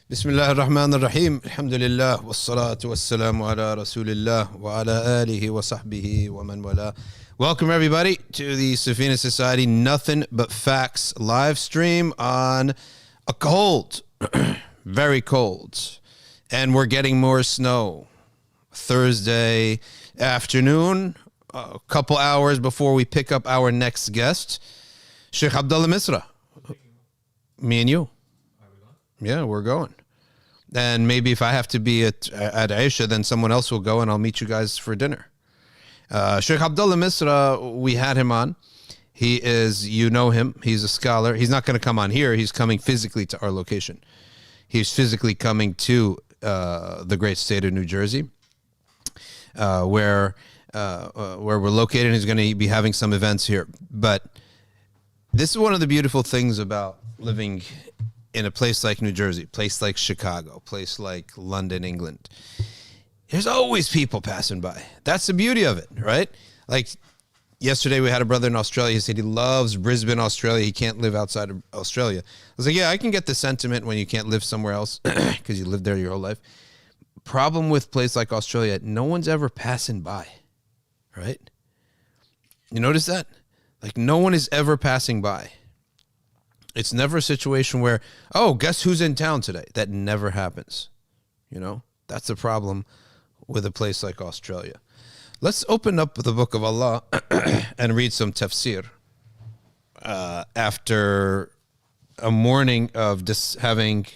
Bismillah ar-Rahman ar-Rahim. Alhamdulillah. Wassalatu wassalamu ala Rasulillah wa ala alihi wa sahbihi wa man wala. Welcome everybody to the Safina Society Nothing But Facts live stream on a cold, very cold, and we're getting more snow. Thursday afternoon, a couple hours before we pick up our next guest, Sheikh Abdullah Misra. Me and you. Yeah, we're going. And maybe if I have to be at Aisha, then someone else will go and I'll meet you guys for dinner. Sheikh Abdullah Misra, we had him on. He is, you know him, he's a scholar. He's not going to come on here. He's coming physically to our location. He's physically coming to the great state of New Jersey, where we're located. He's going to be having some events here. But this is one of the beautiful things about living in a place like New Jersey, place like Chicago, place like London, England. There's always people passing by. That's the beauty of it, right? Like yesterday we had a brother in Australia. He said he loves Brisbane, Australia. He can't live outside of Australia. I was like, yeah, I can get the sentiment when you can't live somewhere else because you lived there your whole life. Problem with a place like Australia, no one's ever passing by, right? You notice that? Like no one is ever passing by. It's never a situation where, oh, guess who's in town today? That never happens. You know, that's the problem with a place like Australia. Let's open up the book of Allah and read some tafsir after a morning of just having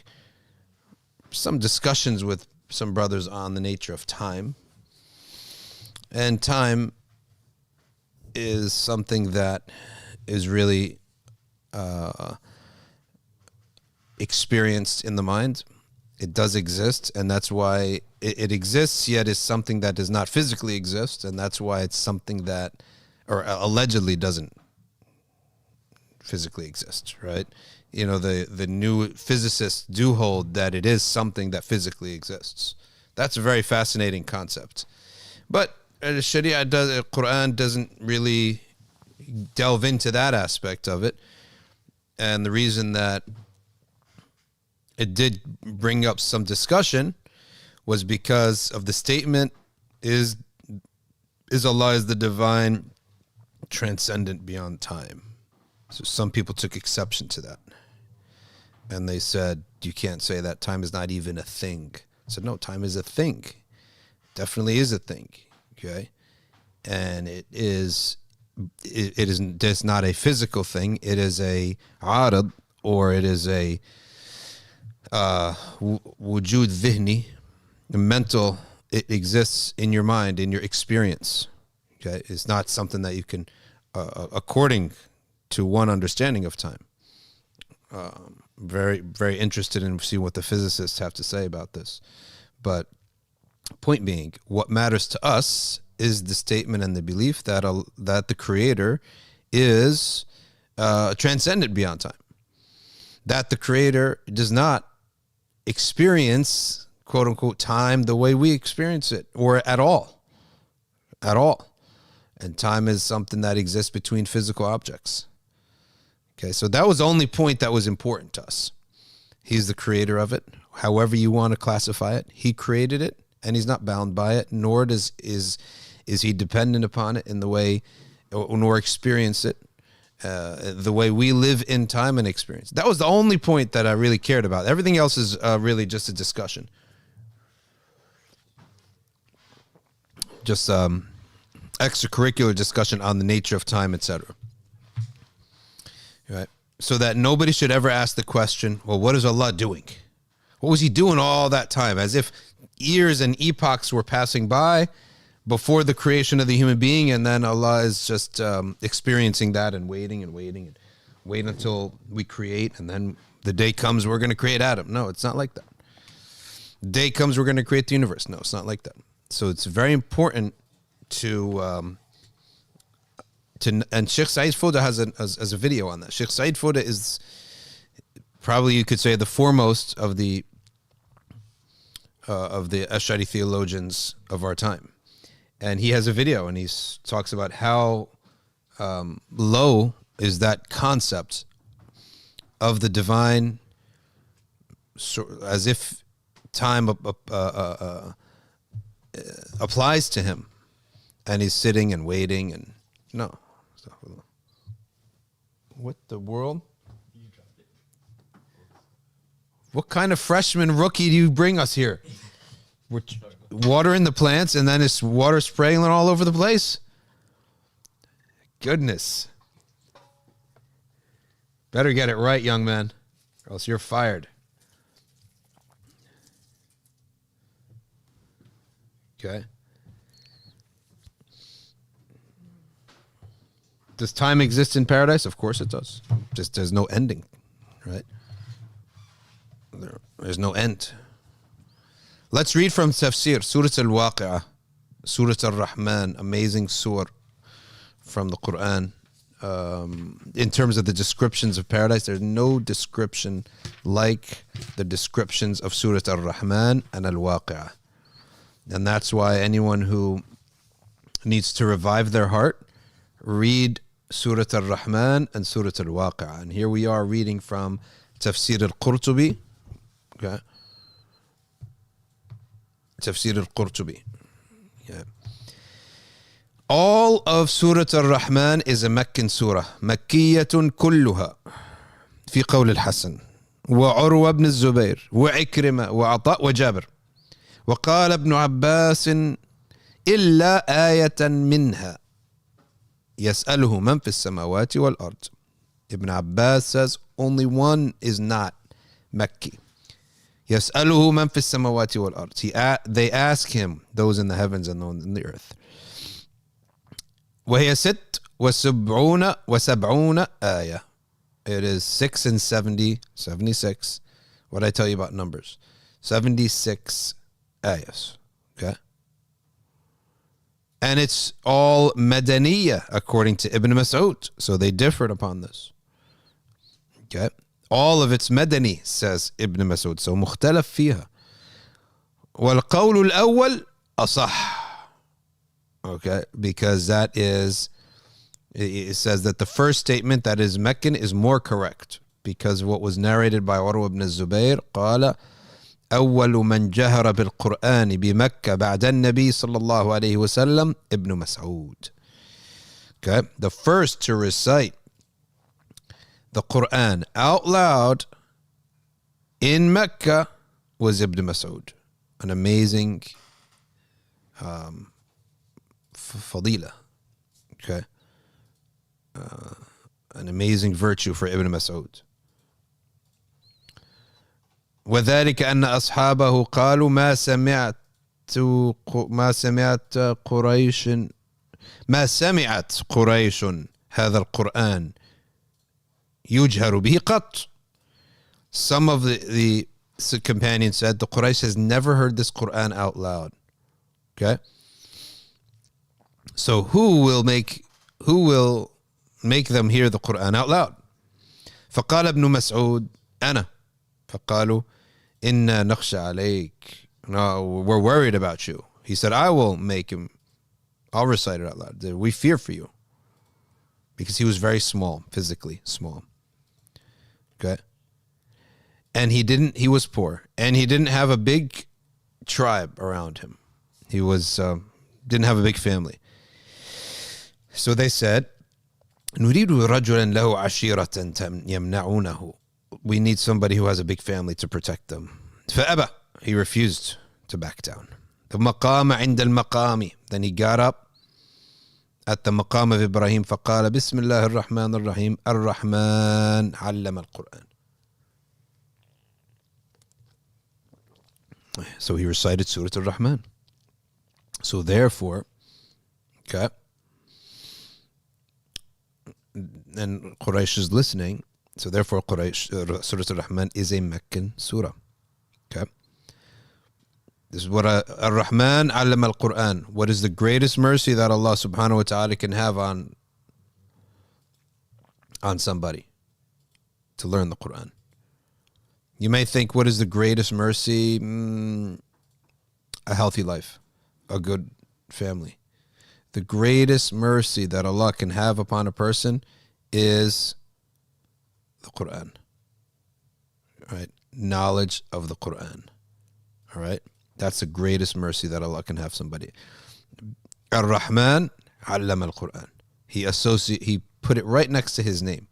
some discussions with some brothers on the nature of time. And time is something that is really experienced in the mind. It does exist, and that's why it exists, yet is something that does not physically exist, and that's why it's something that, or allegedly doesn't physically exist, right? You know, the new physicists do hold that it is something that physically exists. That's a very fascinating concept. But Sharia Quran doesn't really delve into that aspect of it. And the reason that it did bring up some discussion was because of the statement, is Allah is the divine, transcendent beyond time. So some people took exception to that. And they said, you can't say that. Time is not even a thing. I said, no, time is a thing. Definitely is a thing. Okay. And it is just not a physical thing. It is a arad, or it is a wujud dhihni, mental. It exists in your mind, in your experience. Okay, it's not something that you can, according to one understanding of time. Very, very interested in seeing what the physicists have to say about this. But point being, what matters to us is the statement and the belief that that the Creator is transcendent beyond time. That the Creator does not experience, quote unquote, time the way we experience it, or at all. At all. And time is something that exists between physical objects. Okay, so that was the only point that was important to us. He's the creator of it. However you want to classify it, he created it, and he's not bound by it, nor is he dependent upon it in the way, nor experience it the way we live in time and experience. That was the only point that I really cared about. Everything else is really just a discussion. Just extracurricular discussion on the nature of time, etc. Right? So that nobody should ever ask the question, well, what is Allah doing? What was he doing all that time? As if years and epochs were passing by before the creation of the human being, and then Allah is just experiencing that and waiting until we create, and then the day comes we're going to create Adam. No, it's not like that. The day comes we're going to create the universe. No, it's not like that. So it's very important to and Sheikh Said Foda has a video on that. Sheikh Said Foda is probably, you could say, the foremost of the Ash'ari theologians of our time. And he has a video, and he talks about how low is that concept of the divine as if time applies to him, and he's sitting and waiting, and no. What the world? What kind of freshman rookie do you bring us here? We're watering the plants, and then it's water spraying all over the place? Goodness. Better get it right, young man, or else you're fired. Okay. Does time exist in paradise? Of course it does. Just there's no ending, right? There's no end. Let's read from Tafsir, Surat al-Waqia, Surat al-Rahman, amazing surah from the Quran. In terms of the descriptions of paradise, there's no description like the descriptions of Surat al-Rahman and al-Waqia. And that's why anyone who needs to revive their heart, read Surat al-Rahman and Surat al-Waqia. And here we are reading from Tafsir al-Qurtubi. Okay. Tafsir al-Qurtubi. Yeah. All of Surah al-Rahman is a Meccan surah. مكية كلها في قول الحسن وعروة بن الزبير وعكرمة وعطاء وجابر وقال ابن عباس إلا آية منها يسأله من في السماوات والأرض. Ibn Abbas says only one is not Mecca. يسأله من في السماوات والأرض. They ask him, those in the heavens and those in the earth. وهي 76 آية. It is 6 and 70, 76. What did I tell you about numbers? 76 ayahs. Okay. And it's all Madaniya according to Ibn Mas'ud. So they differed upon this. Okay. All of it's Madani, says Ibn Mas'ud. So مختلف فيها. والقول الأول أصح. Okay, because that is, it says that the first statement that is Meccan is more correct because what was narrated by Urwa ibn Zubayr قال أول من جهر بالقرآن بمكة بعد النبي صلى الله عليه وسلم ابن مسعود. Okay, the first to recite the Quran out loud in Mecca was Ibn Mas'ud, an amazing fadila, okay, an amazing virtue for Ibn Mas'ud. وذلك أن أصحابه قالوا ما سمعت قريش هذا القرآن يجهر به قط. Some of the companions said the Quraysh has never heard this Quran out loud. Okay. So who will make them hear the Quran out loud? فقال ابن مسعود أنا. فقالوا إنا نخشى عليك. No, we're worried about you. He said, I'll recite it out loud. We fear for you. Because he was very small, physically small. Okay. And he was poor. And he didn't have a big tribe around him. He didn't have a big family. So they said, نريد رجلا له عشيرة يمنعونه. We need somebody who has a big family to protect them. فأبى. He refused to back down. ثم قام عند المقام. Then he got up at the مقام of Ibrahim فقال بسم الله الرحمن الرحيم الرحمن علم القرآن. So he recited Surah al-Rahman. So therefore, okay, and Quraysh is listening. So therefore, Surah al-Rahman is a Meccan surah. Okay. This is what Ar-Rahman allama al-Quran. What is the greatest mercy that Allah subhanahu wa ta'ala can have on somebody? To learn the Quran. You may think, what is the greatest mercy? A healthy life. A good family. The greatest mercy that Allah can have upon a person is the Quran. Right? knowledge of the Quran. All right? That's the greatest mercy that Allah can have somebody. Ar-Rahman allama al-Quran. He put it right next to his name.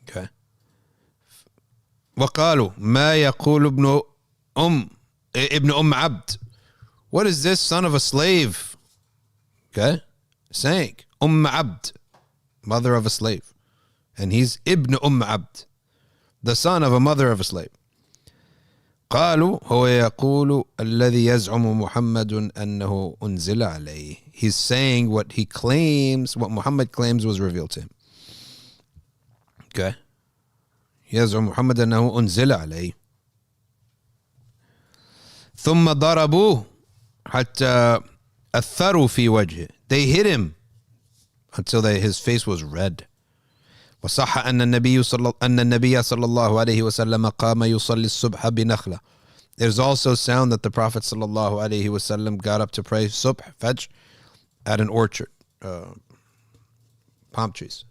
Okay. وقالوا ما يقول ابن عبد. What is this son of a slave? Okay. Saying Abd, mother of a slave. And he's Ibn Abd, the son of a mother of a slave. قالوا هو يقول الذي يزعم محمد أنه أنزل عليه. He's saying what he claims, what Muhammad claims was revealed to him. Okay. يزعم محمد أنه أنزل عليه. ثم ضربوه حتى أثروا في وجهه. They hit him until his face was red. وصح أن النبي صلى الله عليه وسلم قام يصلي الصبح بنخلة. There's also sound that the Prophet صلى الله عليه وسلم got up to pray subh, fajr, at an orchard, palm trees.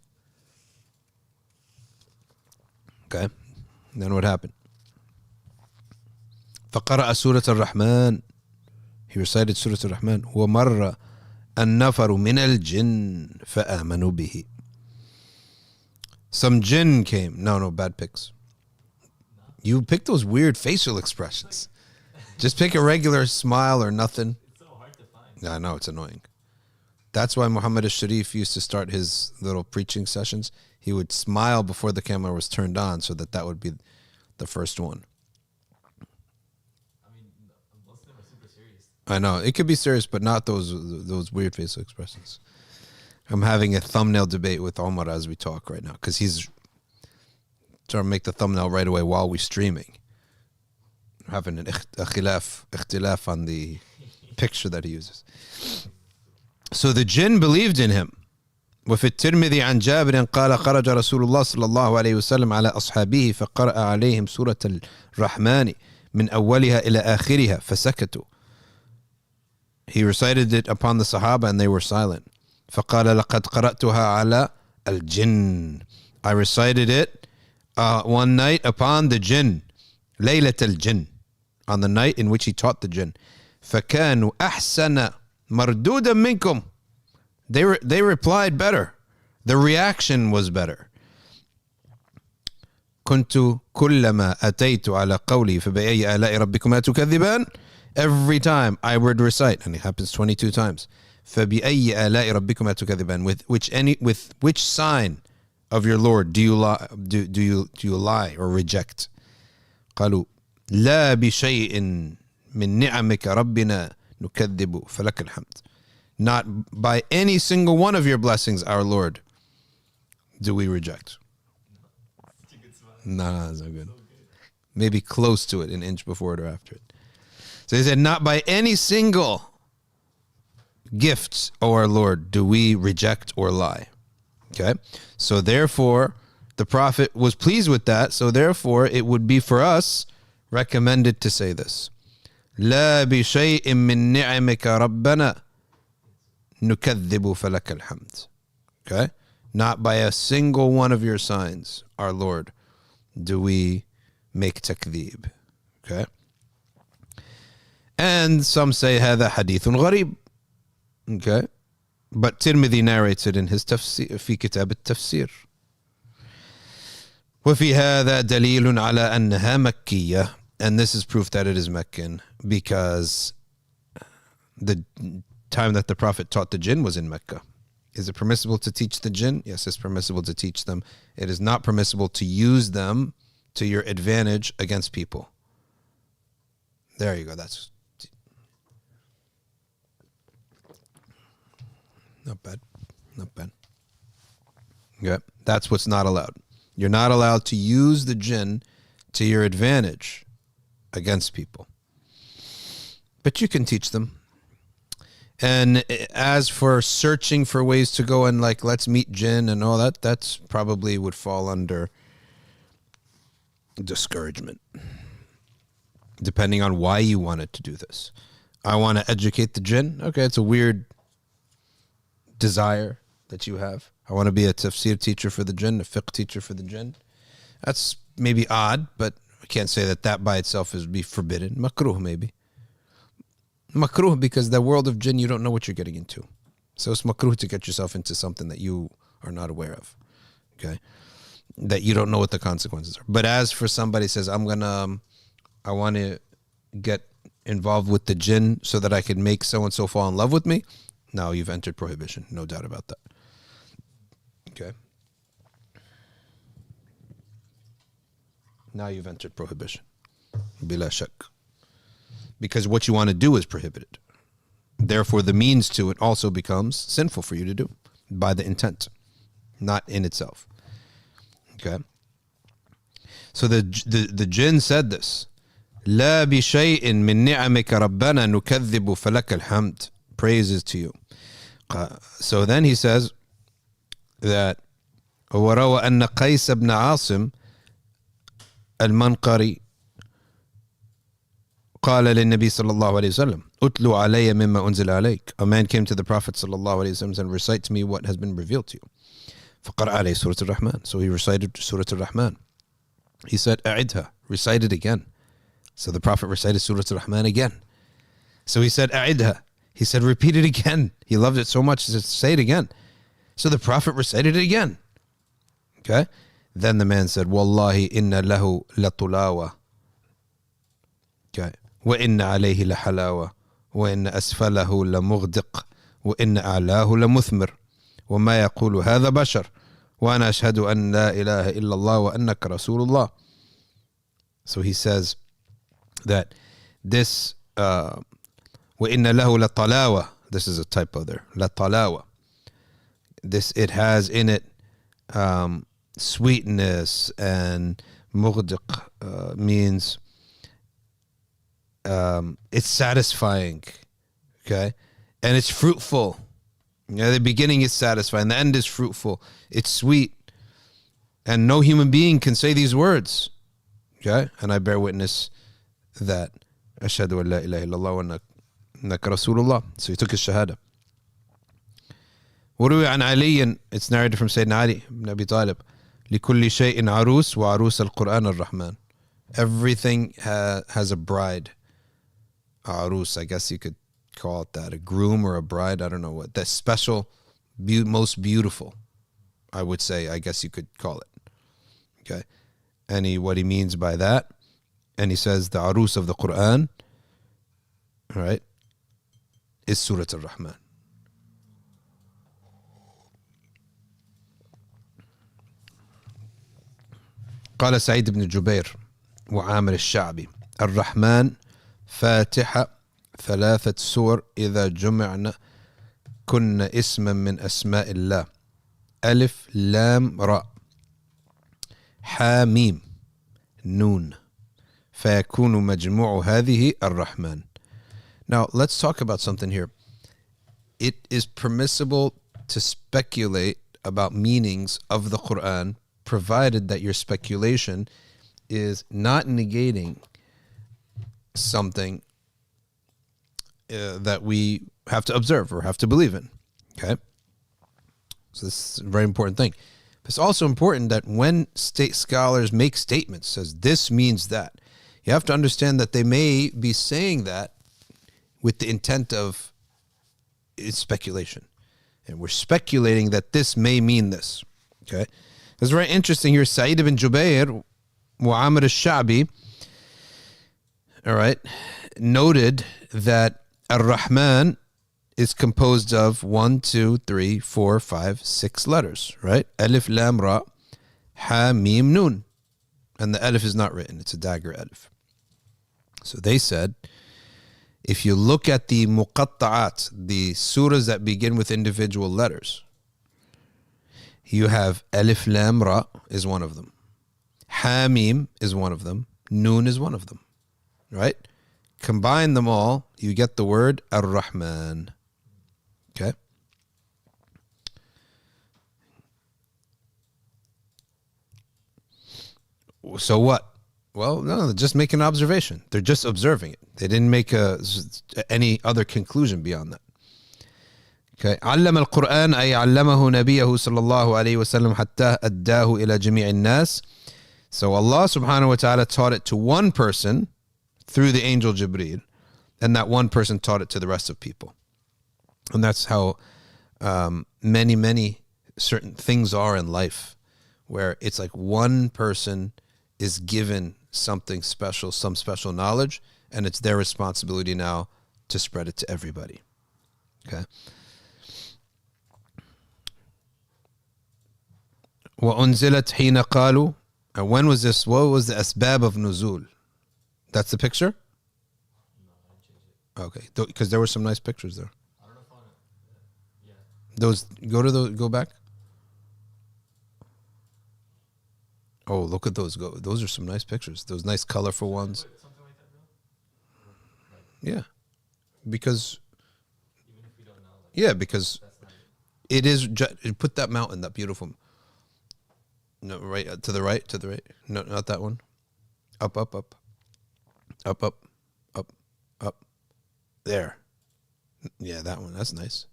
Okay, and then what happened? فقرأ سورة الرحمن. He recited Surah Al-Rahman. ومر النفر من الجن فآمنوا به. Some jinn came. No, bad picks. You pick those weird facial expressions. Just pick a regular smile or nothing. It's so hard to find. Yeah, I know, it's annoying. That's why Muhammad al-Sharif used to start his little preaching sessions. He would smile before the camera was turned on so that would be the first one. I mean, most of them are super serious. I know. It could be serious, but not those weird facial expressions. I'm having a thumbnail debate with Omar as we talk right now because he's trying to make the thumbnail right away while we're streaming. We're having a ikhtilaf on the picture that he uses. So the jinn believed in him. وفي الترمذي عن جابر قال خرج رسول الله صلى الله عليه وسلم على أصحابه فقرأ عليهم سورة الرحمن من أولها إلى آخرها فسكتوا. He recited it upon the Sahaba and they were silent. فقال لقد قرأتها على الجن. I recited it one night upon the jinn. ليلة الجن. On the night in which he taught the jinn. فكانوا أحسن مردودا منكم. They replied better. The reaction was better. كنت كلما أتيت على قولي فبأي آلاء ربكما تكذبان. Every time I would recite, and it happens 22 times. فبأي آلاء ربكما تكذبان. With which sign of your Lord do you lie or reject? قالوا لا بشيء من نعمك ربنا نكذب فلك الحمد. Not by any single one of your blessings, our Lord, do we reject. No, it's not good. Maybe close to it, an inch before it or after it. So he said, not by any single gifts, O our Lord, do we reject or lie. Okay? So therefore, the Prophet was pleased with that. So therefore, it would be for us recommended to say this. لا بشيء من نعمك ربنا نكذب فلك الحمد. Okay? Not by a single one of your signs, our Lord, do we make takdhib. Okay? And some say هذا حديث غريب. Okay? But Tirmidhi narrates it in his tafsir, في كتاب التفسير. وفي هذا دليل على أنها مكية. And this is proof that it is Meccan because the time that the Prophet taught the jinn was in Mecca. Is it permissible to teach the jinn? Yes, it's permissible to teach them. It is not permissible to use them to your advantage against people. There you go. That's not bad. Not bad. Yeah, that's what's not allowed. You're not allowed to use the jinn to your advantage against people. But you can teach them. And as for searching for ways to go and like, let's meet jinn and all that, that's probably would fall under discouragement. Depending on why you wanted to do this. I want to educate the jinn. Okay, it's a weird desire that you have. I want to be a tafsir teacher for the jinn, a fiqh teacher for the jinn. That's maybe odd, but I can't say that by itself is be forbidden. Makruh maybe. Makruh because the world of jinn, you don't know what you're getting into. So it's makruh to get yourself into something that you are not aware of. Okay? That you don't know what the consequences are. But as for somebody says, I want to get involved with the jinn so that I could make so-and-so fall in love with me, now you've entered prohibition. No doubt about that. Okay? Now you've entered prohibition. Bila shak. Because what you want to do is prohibited. Therefore, the means to it also becomes sinful for you to do by the intent, not in itself. Okay? So the jinn said this. لا بشيء من نعمك ربنا نكذب فلك الحمد. Praises to you. So then he says that وروى أن قيس بن عاصم المنقري قال للنبي صلى الله عليه وسلم أتلو علي مما أنزل عليك. A man came to the Prophet صلى الله عليه وسلم and recite to me what has been revealed to you. فقرأ عليه سورة الرحمن. So he recited Surah Al-Rahman. He said أعدها. Recite it again. So the Prophet recited Surah Al-Rahman again. So he said أعدها. He said repeat it again. He loved it so much he said say it again. So the Prophet recited it again. Okay. Then the man said والله إن له لطلاوة. Okay. وإن عليه لحلاوة وإن أسفله لمغدق وإن أعلاه لمثمر وما يقول هذا بشر وأنا أشهد أن لا إله إلا الله وأنك رسول الله. So he says that this وإن له لطلاوة, this is a typo there, لطلاوة, this it has in it sweetness, and مغدق means it's satisfying, okay, and it's fruitful. The beginning is satisfying, the end is fruitful, it's sweet, and no human being can say these words, okay, and I bear witness that أشهد أن لا إله إلا الله وأنك رسول الله. So he took his shahada. وروي عن علي, it's narrated from Sayyidina Ali ibn Abi Talib, لكل شيء عروس وعروس القرآن الرحمن. Everything has a bride. Arus, I guess you could call it that, a groom or a bride, I don't know what, the special, most beautiful, I would say, I guess you could call it. Okay, and what he means by that, and he says the arus of the Quran, all right, is Surah Al-Rahman. قال سعيد بن جبير وعامر الشعبي الرحمن فاتحة 3 سور إذا جمعنا كن اسما من أسماء الله ألف لام راء حاميم نون فيكون مجموع هذه الرحمن. Now let's talk about something here. It is permissible to speculate about meanings of the Quran, provided that your speculation is not negating something that we have to observe or have to believe in. Okay? So this is a very important thing. But it's also important that when state scholars make statements, says this means that, you have to understand that they may be saying that with the intent of it's speculation. And we're speculating that this may mean this. Okay? It's very interesting here. Sa'id ibn Jubair, Mu'amir al-Sha'bi, all right, noted that Ar-Rahman is composed of 1, 2, 3, 4, 5, 6 letters, right? Alif, Lam, Ra, Ha, Mim, Nun. And the Alif is not written. It's a dagger Alif. So they said, if you look at the muqatta'at, the surahs that begin with individual letters, you have Alif, Lam, Ra is one of them. Ha, Mim is one of them. Nun is one of them. Right? Combine them all, you get the word Ar-Rahman. Okay? So what? Well, no, they're just making an observation. They're just observing it. They didn't make any other conclusion beyond that. Okay. علم القرآن أي علمه نبيه صلى الله عليه وسلم حتى أداه إلى جميع الناس. So Allah subhanahu wa ta'ala taught it to one person through the angel Jibreel, and that one person taught it to the rest of people. And that's how many certain things are in life, where it's like one person is given something special, some special knowledge, and it's their responsibility now to spread it to everybody. Okay. وَأُنزِلَتْ حِينَ قَالُوا. And when was this? What was the asbab of nuzul? That's the picture? No, I changed it. Okay. Because there were some nice pictures there. I don't know if I want to. Yeah. Those, go back. Oh, look at those. Those are some nice pictures. Those nice colorful ones. Something like that, bro? Yeah. Because, Even if we don't know. Like, yeah, because that's not it. it is, put that mountain, that beautiful. No, right, to the right. No, not that one. Up. There. Yeah, that one. That's nice.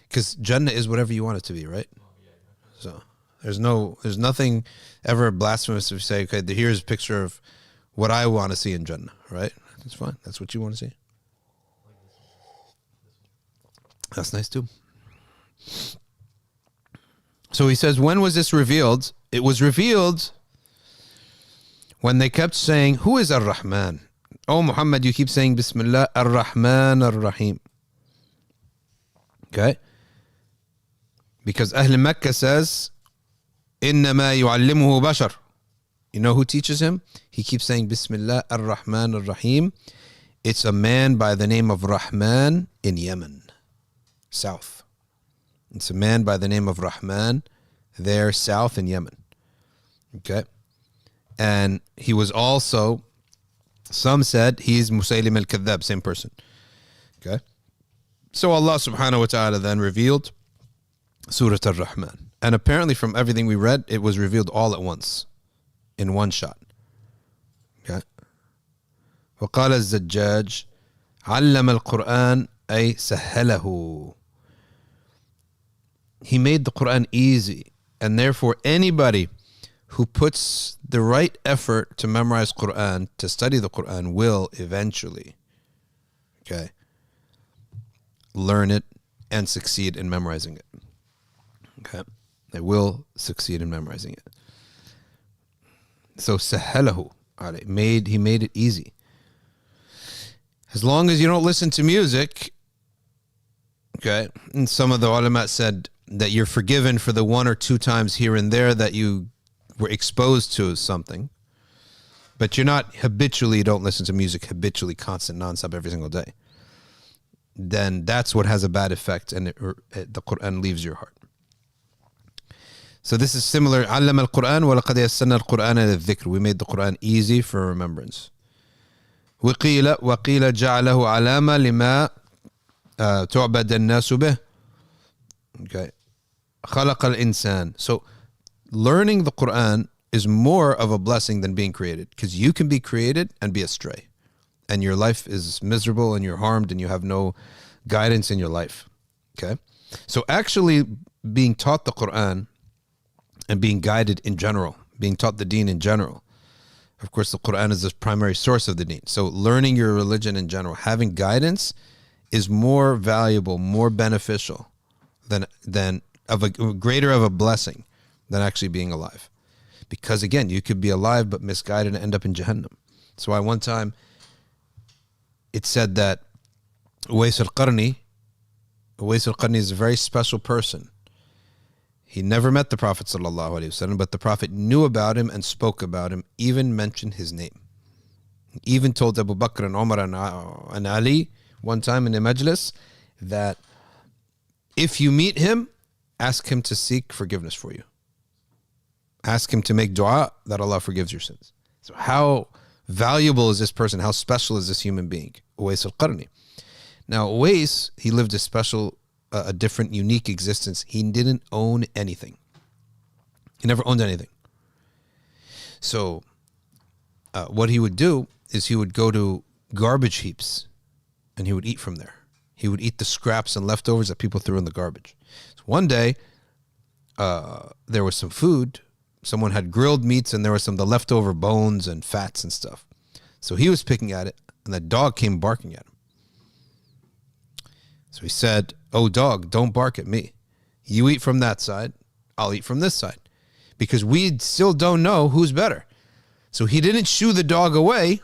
Because Jannah is whatever you want it to be, right? Oh, yeah, exactly. So there's nothing ever blasphemous if you say, okay, here's a picture of what I want to see in Jannah, right? That's fine. That's what you want to see. That's nice too. So he says, when was this revealed? It was revealed when they kept saying, who is Ar-Rahman? Oh, Muhammad, you keep saying Bismillah Ar-Rahman Ar-Rahim. Okay? Because Ahl Makkah says, إِنَّمَا يُعَلِّمُهُ بَشَرٌ. You know who teaches him? He keeps saying Bismillah Ar-Rahman Ar-Rahim. It's a man by the name of Rahman in Yemen, south. It's a man by the name of Rahman there south in Yemen. Okay? And he was also, some said he's Musaylim al-Kadhab, same person. Okay? So Allah subhanahu wa ta'ala then revealed Surat al-Rahman. And apparently from everything we read, it was revealed all at once, in one shot. Okay? وقال الزجاج علم القرآن أي سهله. He made the Quran easy, and therefore anybody who puts the right effort to memorize Quran, to study the Quran, will eventually, okay, learn it and succeed in memorizing it. Okay, they will succeed in memorizing it. So sahalahu, he made it easy. As long as you don't listen to music, okay, and some of the ulama said that you're forgiven for the one or two times here and there that you were exposed to something, but you're not habitually, don't listen to music habitually, constant, nonstop, every single day. Then that's what has a bad effect, and the Quran leaves your heart. So this is similar. علم القرآن ولقد يسرنا القرآن للذكر. We made the Quran easy for remembrance. وقيل جعله علامة لما تعبد الناس به. Okay. خلق الإنسان. So learning the Quran is more of a blessing than being created, because you can be created and be astray, and your life is miserable and you're harmed and you have no guidance in your life. Okay. So actually being taught the Quran and being guided in general, being taught the deen in general. Of course, the Quran is the primary source of the deen. So learning your religion in general, having guidance, is more valuable, more beneficial than of a greater of a blessing than actually being alive. Because again, you could be alive but misguided and end up in Jahannam. That's why one time it said that Uways al-Qarni is a very special person. He never met the Prophet ﷺ, but the Prophet knew about him and spoke about him, even mentioned his name. Even told Abu Bakr and Umar and Ali one time in a majlis that if you meet him, ask him to seek forgiveness for you. Ask him to make dua that Allah forgives your sins. So how valuable is this person? How special is this human being? Uways al-Qarni. Now Uways, he lived a special, a different, unique existence. He didn't own anything. He never owned anything. So what he would do is he would go to garbage heaps and he would eat from there. He would eat the scraps and leftovers that people threw in the garbage. So one day, there was some food, someone had grilled meats and there was some of the leftover bones and fats and stuff. So he was picking at it, and the dog came barking at him. So he said, "Oh dog, don't bark at me. You eat from that side, I'll eat from this side." Because we still don't know who's better. So he didn't shoo the dog away,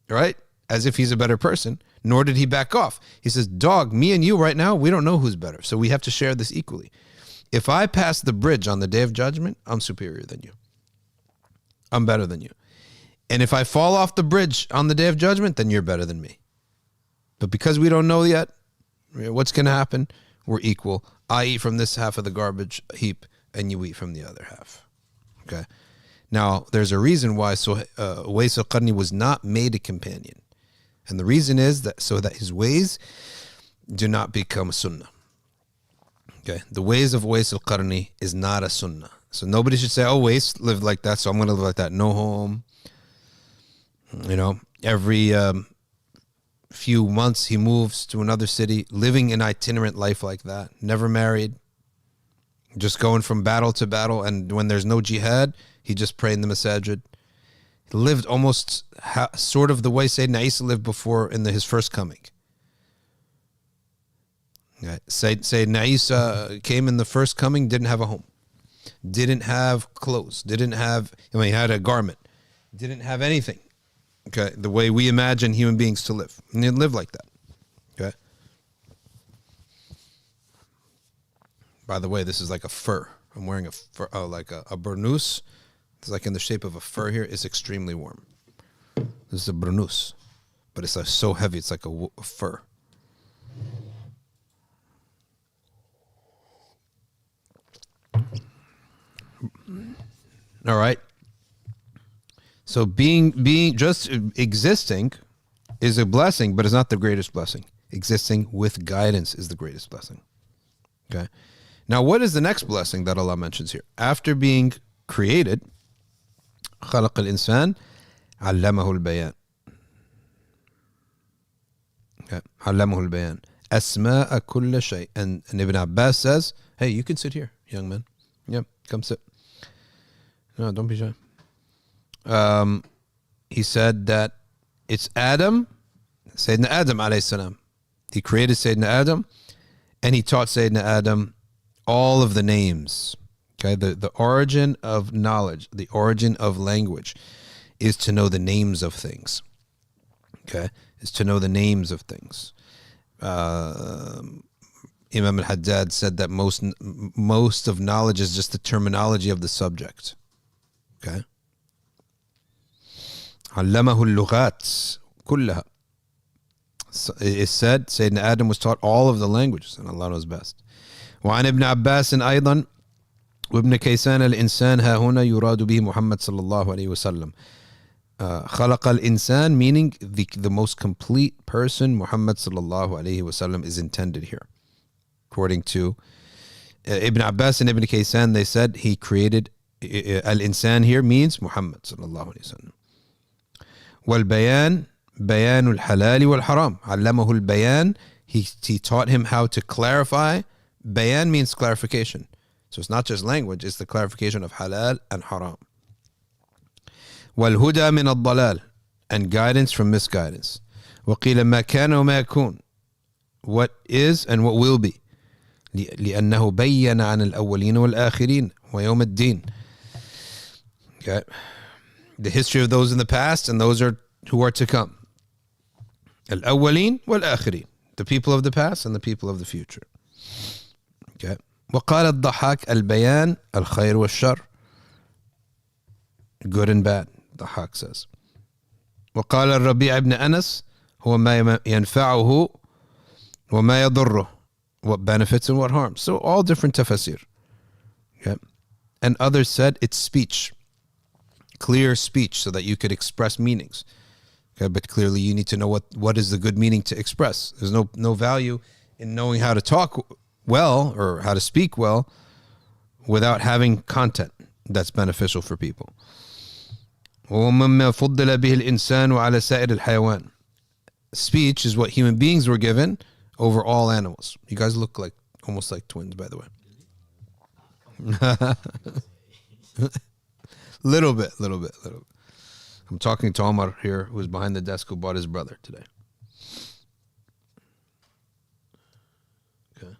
right? As if he's a better person, nor did he back off. He says, "Dog, me and you right now, we don't know who's better. So we have to share this equally. If I pass the bridge on the day of judgment, I'm superior than you. I'm better than you. And if I fall off the bridge on the day of judgment, then you're better than me. But because we don't know yet what's going to happen, we're equal. I eat from this half of the garbage heap, and you eat from the other half." Okay. Now, there's a reason why Uways al-Qarni was not made a companion. And the reason is that so that his ways do not become a sunnah. Okay. The ways of Uways al-Qarni is not a sunnah. So nobody should say, "Oh, Uways lived like that, so I'm going to live like that." No home. You know, every few months he moves to another city, living an itinerant life like that. Never married. Just going from battle to battle. And when there's no jihad, he just prayed in the masjid. He lived almost sort of the way Sayyiduna Isa lived before in his first coming. Okay. Sayyiduna Isa came in the first coming, didn't have a home. Didn't have clothes. Didn't have, he had a garment. Didn't have anything. Okay. The way we imagine human beings to live. And he didn't live like that. Okay. By the way, this is like a fur. I'm wearing a fur, like a burnous. It's like in the shape of a fur here. It's extremely warm. This is a burnous. But it's like so heavy. It's like a fur. All right. So being just existing is a blessing, but it's not the greatest blessing. Existing with guidance is the greatest blessing. Okay. Now, what is the next blessing that Allah mentions here? After being created, خلق الإنسان علمه البيان. Okay. علمه البيان. أسماء كل شيء. And Ibn Abbas says, "Hey, you can sit here, young man. Yeah, come sit. No, don't be shy." He said that it's Adam, Sayyidina Adam alayhi salam. He created Sayyidina Adam, and he taught Sayyidina Adam all of the names. Okay, the origin of knowledge, the origin of language, is to know the names of things. Okay, is to know the names of things. Imam al-Haddad said that most of knowledge is just the terminology of the subject. Okay. علمه اللغات كلها. It said Sayyidina Adam was taught all of the languages, and Allah knows best. وعن ابن عباس أيضا وابن كيسان الإنسان ها هنا يراد به محمد صلى الله عليه وسلم. خلق الإنسان, meaning the most complete person, Muhammad صلى الله عليه وسلم, is intended here. According to Ibn Abbas and Ibn Kaysan, they said he created al-insan here means Muhammad صلى الله عليه وسلم. والبيان بيان الحلال والحرام. علمه البيان, he taught him how to clarify. Bayan means clarification. So it's not just language, it's the clarification of halal and haram. والهدى من الضلال, and guidance from misguidance. وقيل ما كان وما يكون, what is and what will be. لأنه بين عن الأولين والآخرين ويوم الدين. Okay. The history of those in the past and those who are to come. الأولين والآخرين, the people of the past and the people of the future. Okay. وقال الضحاك البيان الخير والشر, good and bad, Dhahak says. وقال الربيع بن أنس هو ما ينفعه وما يضره, what benefits and what harms. So all different tafsir. Okay. And others said it's speech, clear speech, so that you could express meanings. Okay, but clearly you need to know what is the good meaning to express. There's no value in knowing how to talk well or how to speak well without having content that's beneficial for people. وَمَمَّا فُضِّلَ بِهِ الْإِنسَانُ عَلَى سَائِرِ الْحَيَوَانِ. Speech is what human beings were given over all animals. You guys look like almost like twins, by the way. Little bit. I'm talking to Omar here, who's behind the desk, who bought his brother today. Okay.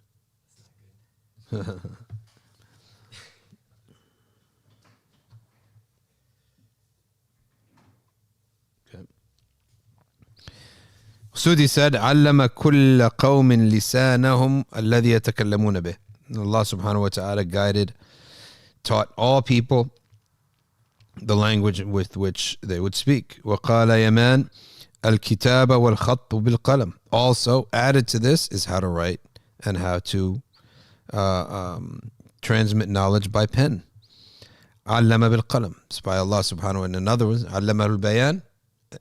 Sudi said, "علم كل قوم لسانهم الذي يتكلمون به." Allah subhanahu wa ta'ala taught all people the language with which they would speak. وقال يمان الكتاب والخط بالقلم. Also added to this is how to write and how to transmit knowledge by pen. علم بالقلم. It's by Allah subhanahu wa ta'ala. In another one, علم al-Bayan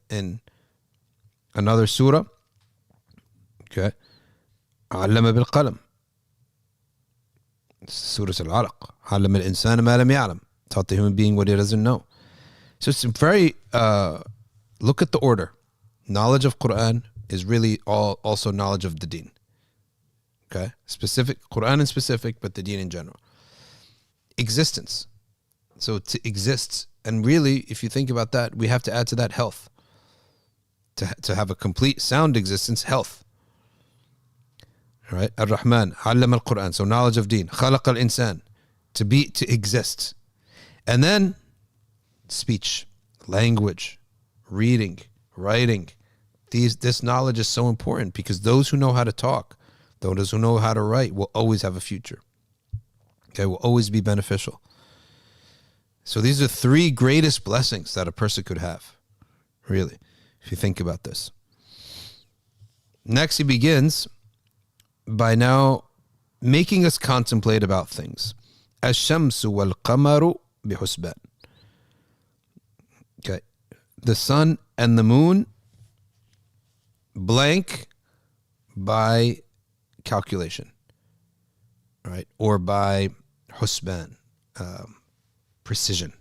in another surah. Okay. علم بالقلم. Surah al-Alaq. علم الإنسان ما لم يعلم. Taught the human being what he doesn't know. So it's very, look at the order. Knowledge of Quran is really also knowledge of the deen. Okay? Specific, Quran in specific, but the deen in general. Existence. So to exist, and really, if you think about that, we have to add to that health. To have a complete sound existence, health. All right? Ar-Rahman, allama al-Quran, so knowledge of deen. Khalaq al-insan, to exist. And then speech, language, reading, writing. This knowledge is so important because those who know how to talk, those who know how to write will always have a future. Okay, will always be beneficial. So these are three greatest blessings that a person could have, really, if you think about this. Next, he begins by now making us contemplate about things. الشمس والقمر بحسبان. Okay, the sun and the moon blank by calculation, right? Or by husban, precision.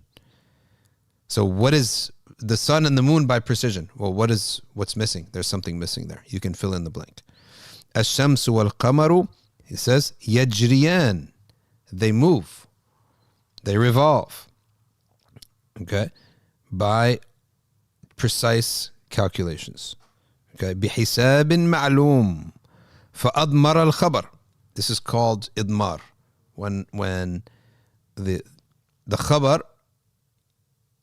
So what is the sun and the moon by precision? Well, what's missing? There's something missing there. You can fill in the blank. الشمس والقمر, he says, يجريان, they move, they revolve, okay, by precise calculations. Okay, بحساب معلوم فأضمر الخبر. This is called idmar, when the khabar,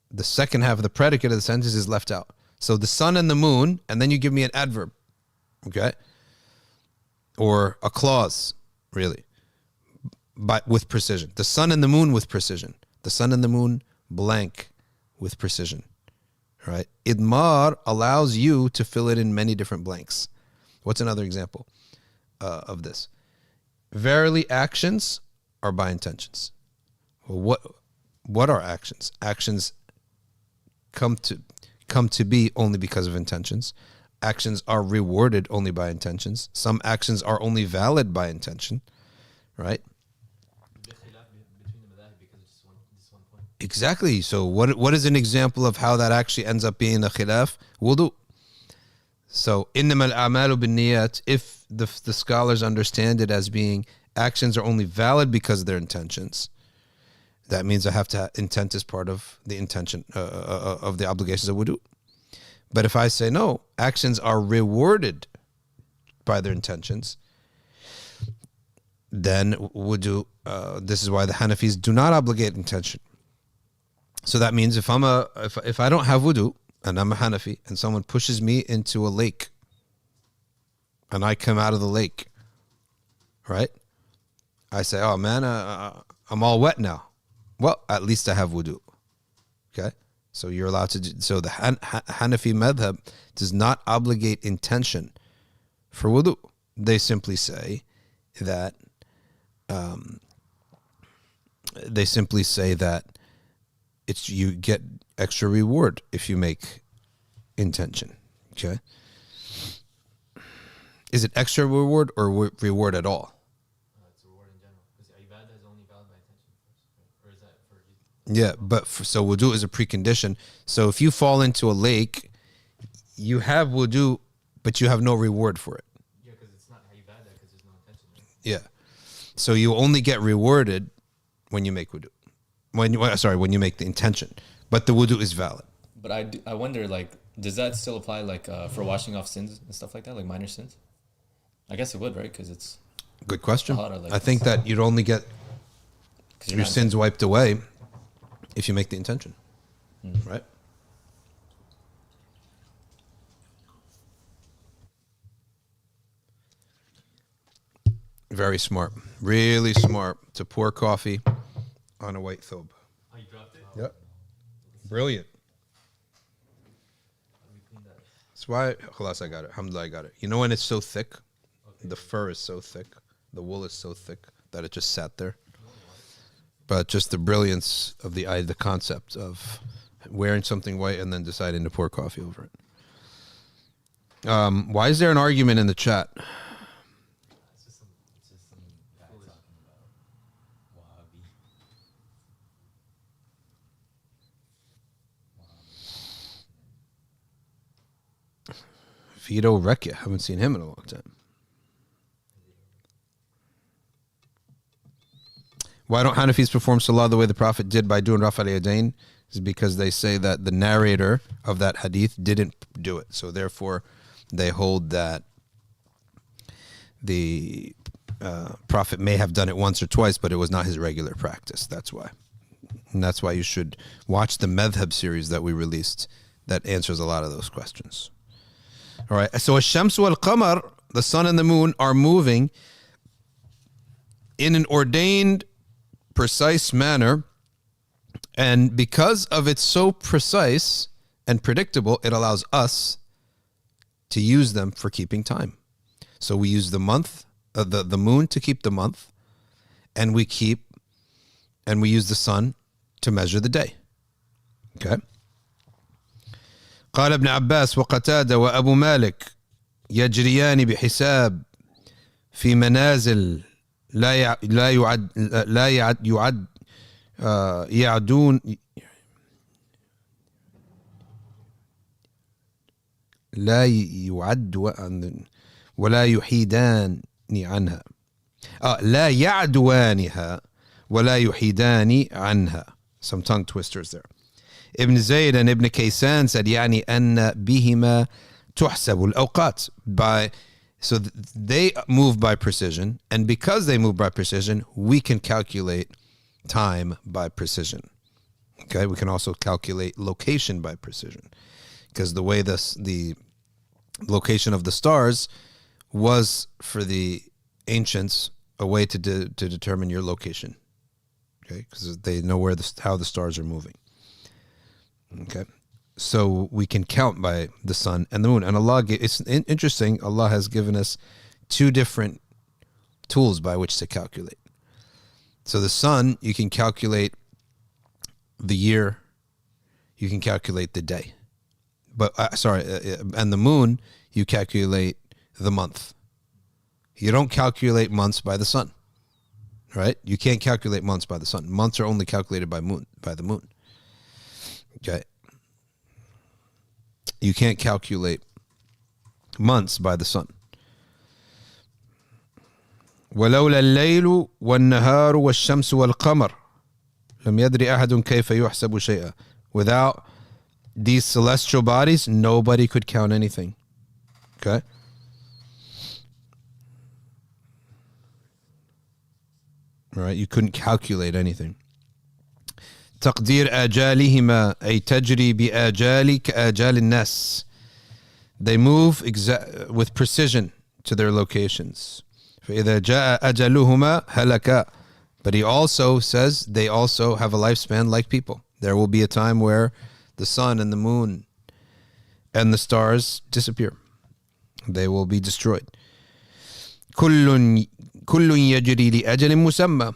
the second half of the predicate of the sentence, is left out. So the sun and the moon, and then you give me an adverb, okay, or a clause, really, but with precision. The sun and the moon with precision. The sun and the moon blank with precision. Right? Idmar allows you to fill it in many different blanks. What's another example of this? Verily, actions are by intentions. Well, what are actions? Actions come to be only because of intentions. Actions are rewarded only by intentions. Some actions are only valid by intention. Right? Exactly. So what is an example of how that actually ends up being a khilaf? Wudu. So إنما الأعمال بالنيات, if the scholars understand it as being actions are only valid because of their intentions, that means I have to intent as part of the intention of the obligations of wudu. But if I say no, actions are rewarded by their intentions, then wudu. This is why the Hanafis do not obligate intention. So that means if I don't have wudu and I'm a Hanafi and someone pushes me into a lake and I come out of the lake, right? I say, oh man, I'm all wet now. Well, at least I have wudu. Okay? So you're allowed to do, so the Hanafi madhab does not obligate intention for wudu. They simply say that it's you get extra reward if you make intention. Okay? Is it extra reward or reward at all? It's a reward in general. Because ibadah is only valid by intention first, right? Or is that for you? Yeah, but so wudu is a precondition. So if you fall into a lake, you have wudu, but you have no reward for it. Yeah, because it's not ibadah because there's no intention. Right? Yeah. So you only get rewarded when you make wudu. when you make the intention, but the wudu is valid. But I wonder, like, does that still apply, like, for washing off sins and stuff like that, like minor sins? I guess it would, right? Because it's Good question. Tahara, like, I think that you'd only get 'cause your not- sins wiped away if you make the intention, right? Very smart, really smart to pour coffee on a white thobe. Oh, you dropped it? Yep, brilliant. Let me clean that. That's why, khalas, I got it. Alhamdulillah, I got it. You know when it's so thick, the fur is so thick, the wool is so thick that it just sat there. But just the brilliance of the concept of wearing something white and then deciding to pour coffee over it. Why is there an argument in the chat? It's just some guy talking about Wahhabi. Vito Recchia. Haven't seen him in a long time. Why don't Hanafis perform salah the way the Prophet did by doing Raf al-Yadayn? Is because they say that the narrator of that hadith didn't do it. So therefore, they hold that the Prophet may have done it once or twice, but it was not his regular practice. That's why. And that's why you should watch the madhabs series that we released that answers a lot of those questions. All right. So ash-shams wal-qamar, the sun and the moon, are moving in an ordained, precise manner, and because of it's so precise and predictable, it allows us to use them for keeping time. So we use the month, the moon to keep the month, and we use the sun to measure the day. Okay. قال ابن عباس وقتادة وأبو مالك يجريان بحساب في منازل لا يعدون لا يعد ولا يحيدان عنها لا يعدوانها ولا يحيدان عنها. Some tongue twisters there. Ibn Zayd and Ibn Kaysan said يعني أن بهما تحسب الأوقات. So they move by precision, and because they move by precision, we can calculate time by precision. Okay, we can also calculate location by precision, because the way the location of the stars was for the ancients a way to determine your location. Okay, because they know how the stars are moving. Okay. So we can count by the sun and the moon. And Allah, it's interesting, Allah has given us two different tools by which to calculate. So the sun, you can calculate the year, you can calculate the day. But, and the moon, you calculate the month. You don't calculate months by the sun, right? You can't calculate months by the sun. Months are only calculated by the moon. Okay. You can't calculate months by the sun. ولولا الليل والنهار والشمس والقمر لم يدري أحد كيف يحسب شيئا. Without these celestial bodies, nobody could count anything. Okay? All right, you couldn't calculate anything. تقدير آجالهما أي تجري بآجال كآجال الناس. They move with precision to their locations. فإذا جاء أجلهما هلكا. But he also says they also have a lifespan like people. There will be a time where the sun and the moon and the stars disappear. They will be destroyed. كل يجري لأجل مسمى.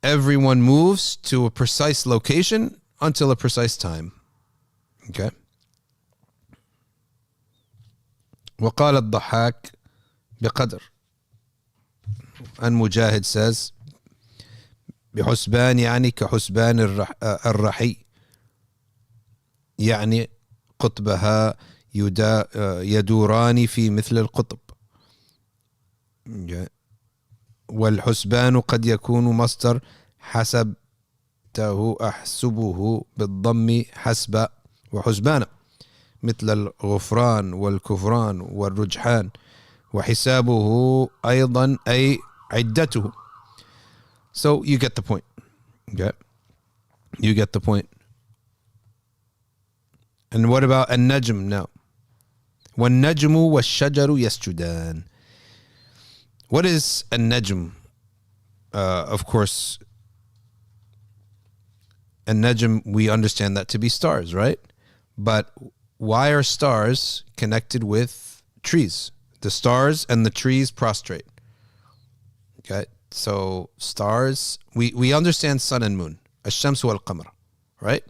Everyone moves to a precise location until a precise time. Okay. وقال الضحاك بقدر. And Mujahid says بحسبان يعني كحسبان الرحي يعني قطبها يدوران في مثل القطب. Okay. والحسبان قد يكون مصدر حسب رأيته أحسبه بالضم حسب وحسبان مثل الغفران والكفران والرجحان وحسابه أيضا أي عدته. So you get the point. Okay, you get the point. And what about النجم now? والنجم والشجر يسجدان. What is النجم? Of course, النجم, we understand that to be stars, right? But why are stars connected with trees? The stars and the trees prostrate. Okay, so stars, we understand sun and moon, الشمس والقمر, right?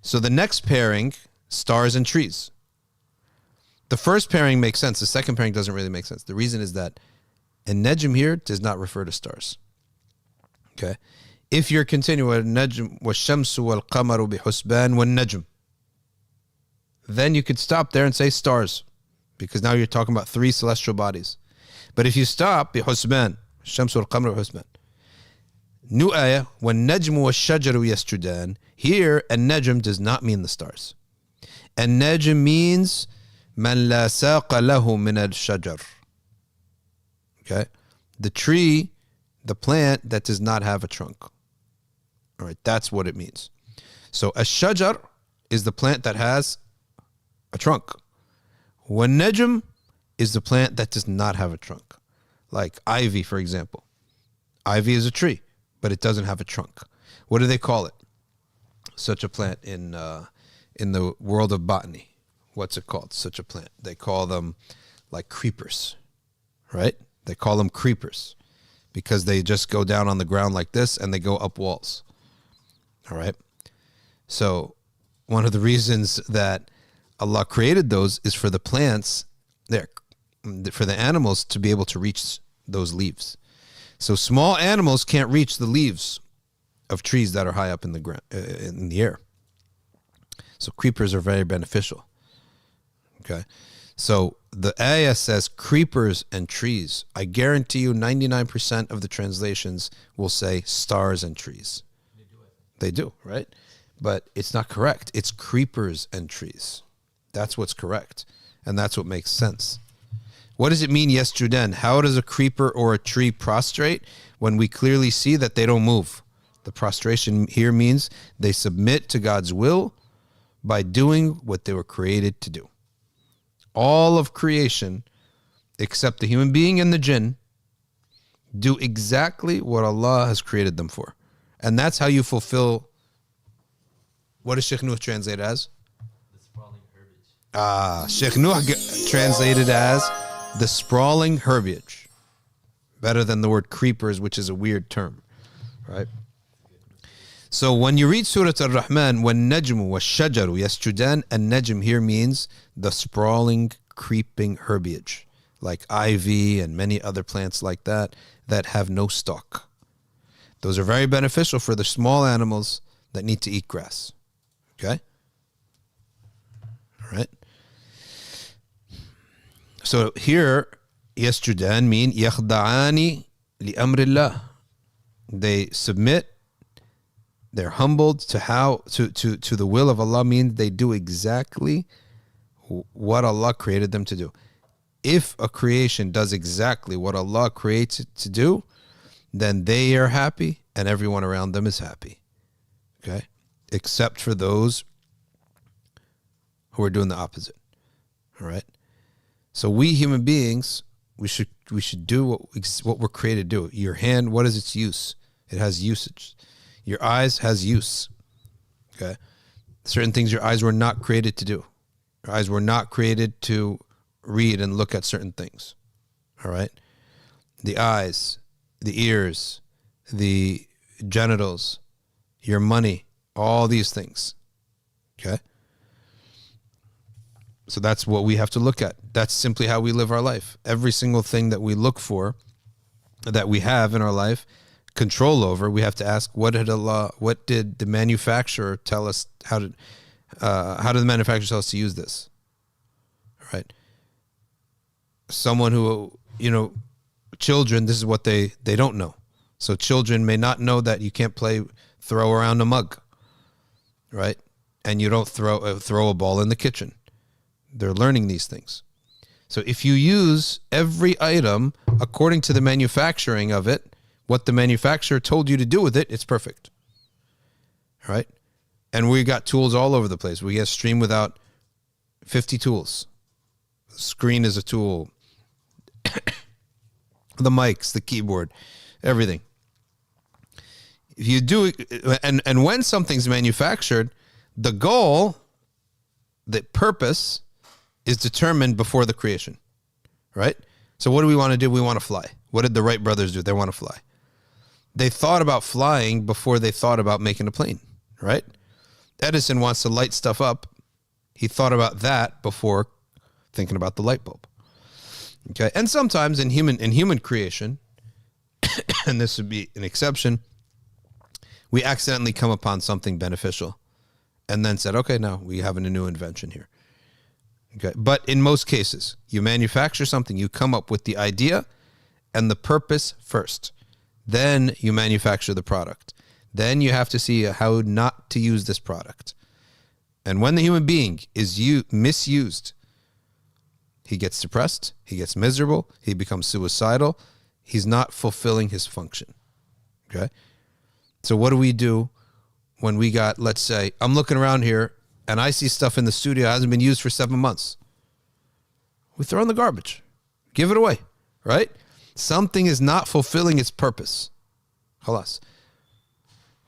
So the next pairing, stars and trees. The first pairing makes sense. The second pairing doesn't really make sense. The reason is that النجم here does not refer to stars. Okay, if you're continuing النجم والشمس والقمر بحسبان والنجم, then you could stop there and say stars, because now you're talking about three celestial bodies. But if you stop بحسبان الشمس والقمر بحسبان, new ayah والنجم والشجر يسجدان, here النجم does not mean the stars. النجم means من لا ساق له من الشجر. Okay, the tree, the plant that does not have a trunk. All right, that's what it means. So الشجر is the plant that has a trunk. والنجم is the plant that does not have a trunk. Like ivy, for example. Ivy is a tree, but it doesn't have a trunk. What do they call it? Such a plant in the world of botany. What's it called? Such a plant. They call them like creepers, right? They call them creepers because they just go down on the ground like this and they go up walls. All right. So one of the reasons that Allah created those is for the plants there, for the animals to be able to reach those leaves. So small animals can't reach the leaves of trees that are high up in the ground, in the air. So creepers are very beneficial. Okay, so the ayah says creepers and trees. I guarantee you 99% of the translations will say stars and trees. They do, right? But it's not correct. It's creepers and trees. That's what's correct. And that's what makes sense. What does it mean, yasjudan? How does a creeper or a tree prostrate when we clearly see that they don't move? The prostration here means they submit to God's will by doing what they were created to do. All of creation, except the human being and the jinn, do exactly what Allah has created them for. And that's how you fulfill. What does Sheikh Nuh translate as? The sprawling herbage. Sheikh Nuh translated as the sprawling herbage. Better than the word creepers, which is a weird term, right? So when you read Surah Al-Rahman, وَالنَّجْمُ وَالشَّجَرُ يَسْجُدَانِ, النجم here means the sprawling, creeping herbage, like ivy and many other plants like that have no stalk. Those are very beneficial for the small animals that need to eat grass. Okay? All right. So here, يَسْجُدَانِ mean يَخْضَعَانِ لِأَمْرِ اللَّهِ. They submit. They're humbled to the will of Allah, means they do exactly what Allah created them to do. If a creation does exactly what Allah creates it to do, then they are happy and everyone around them is happy. Okay? Except for those who are doing the opposite. All right? So we human beings, we should do what we're created to do. Your hand, what is its use? It has usage. Your eyes has use. Okay? Certain things your eyes were not created to do. Your eyes were not created to read and look at certain things. All right? The eyes, the ears, the genitals, your money, all these things. Okay? So that's what we have to look at. That's simply how we live our life. Every single thing that we look for, that we have in our life, control over, we have to ask, what did the manufacturer tell us, how did the manufacturer tell us to use this? All right. Someone who, children, this is what they don't know. So children may not know that you can't play throw around a mug, right? And you don't throw a ball in the kitchen. They're learning these things. So if you use every item according to the manufacturing of it, what the manufacturer told you to do with it, it's perfect. All right? And we got tools all over the place. We get Stream without 50 tools. The screen is a tool. The mics, the keyboard, everything. If you do, and when something's manufactured, the goal, the purpose, is determined before the creation, right? So what do we want to do? We want to fly. What did the Wright brothers do? They want to fly. They thought about flying before they thought about making a plane, right? Edison wants to light stuff up. He thought about that before thinking about the light bulb. Okay, and sometimes in human creation, and this would be an exception, we accidentally come upon something beneficial, and then said, okay, now we have a new invention here. Okay, but in most cases, you manufacture something, you come up with the idea and the purpose first. Then you manufacture the product. Then you have to see how not to use this product. And when the human being is misused, he gets depressed, he gets miserable, he becomes suicidal, he's not fulfilling his function. Okay? So what do we do when we got, let's say, I'm looking around here and I see stuff in the studio that hasn't been used for 7 months. We throw in the garbage. Give it away, right? Something is not fulfilling its purpose. Khalas.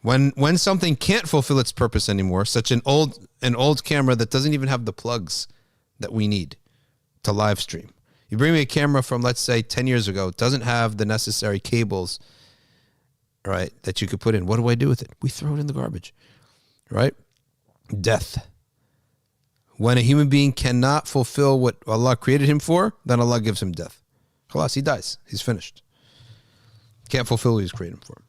When something can't fulfill its purpose anymore, such an old camera that doesn't even have the plugs that we need to live stream. You bring me a camera from, let's say, 10 years ago, it doesn't have the necessary cables, right, that you could put in. What do I do with it? We throw it in the garbage, right? Death. When a human being cannot fulfill what Allah created him for, then Allah gives him death. Khalas, he dies. He's finished. Can't fulfill what he's created him for.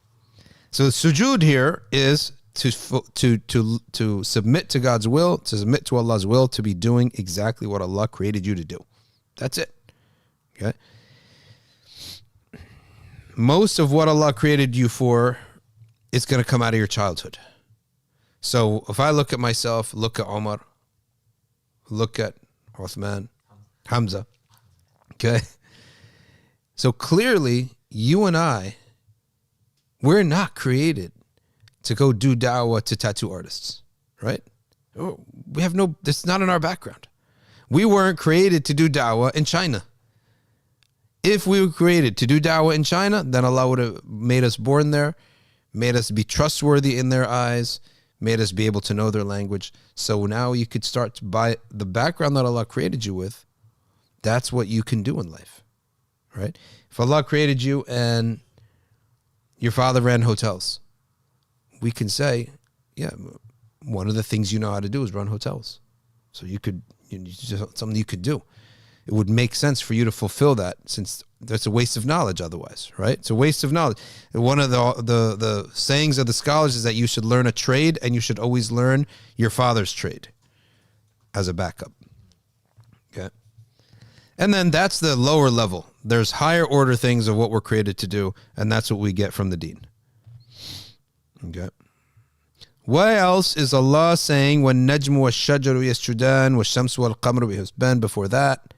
So the sujood here is to submit to God's will, to submit to Allah's will, to be doing exactly what Allah created you to do. That's it. Okay? Most of what Allah created you for is going to come out of your childhood. So if I look at myself, look at Omar, look at Uthman, Hamza, okay? So clearly, you and I, we're not created to go do da'wah to tattoo artists, right? We have no, that's not in our background. We weren't created to do da'wah in China. If we were created to do da'wah in China, then Allah would have made us born there, made us be trustworthy in their eyes, made us be able to know their language. So now you could start to buy the background that Allah created you with. That's what you can do in life, right? If Allah created you and your father ran hotels, we can say, yeah, one of the things you know how to do is run hotels. So something you could do. It would make sense for you to fulfill that, since that's a waste of knowledge otherwise, right? It's a waste of knowledge. One of the sayings of the scholars is that you should learn a trade, and you should always learn your father's trade as a backup. Okay? And then that's the lower level. There's higher order things of what we're created to do, and that's what we get from the deen. Okay? What else is Allah saying? وَالنَّجْمُ وَالشَّجَرُ يَسْجُدَانِ وَالشَّمْسُ وَالْقَمَرُ بِحُسْبَانٍ before that?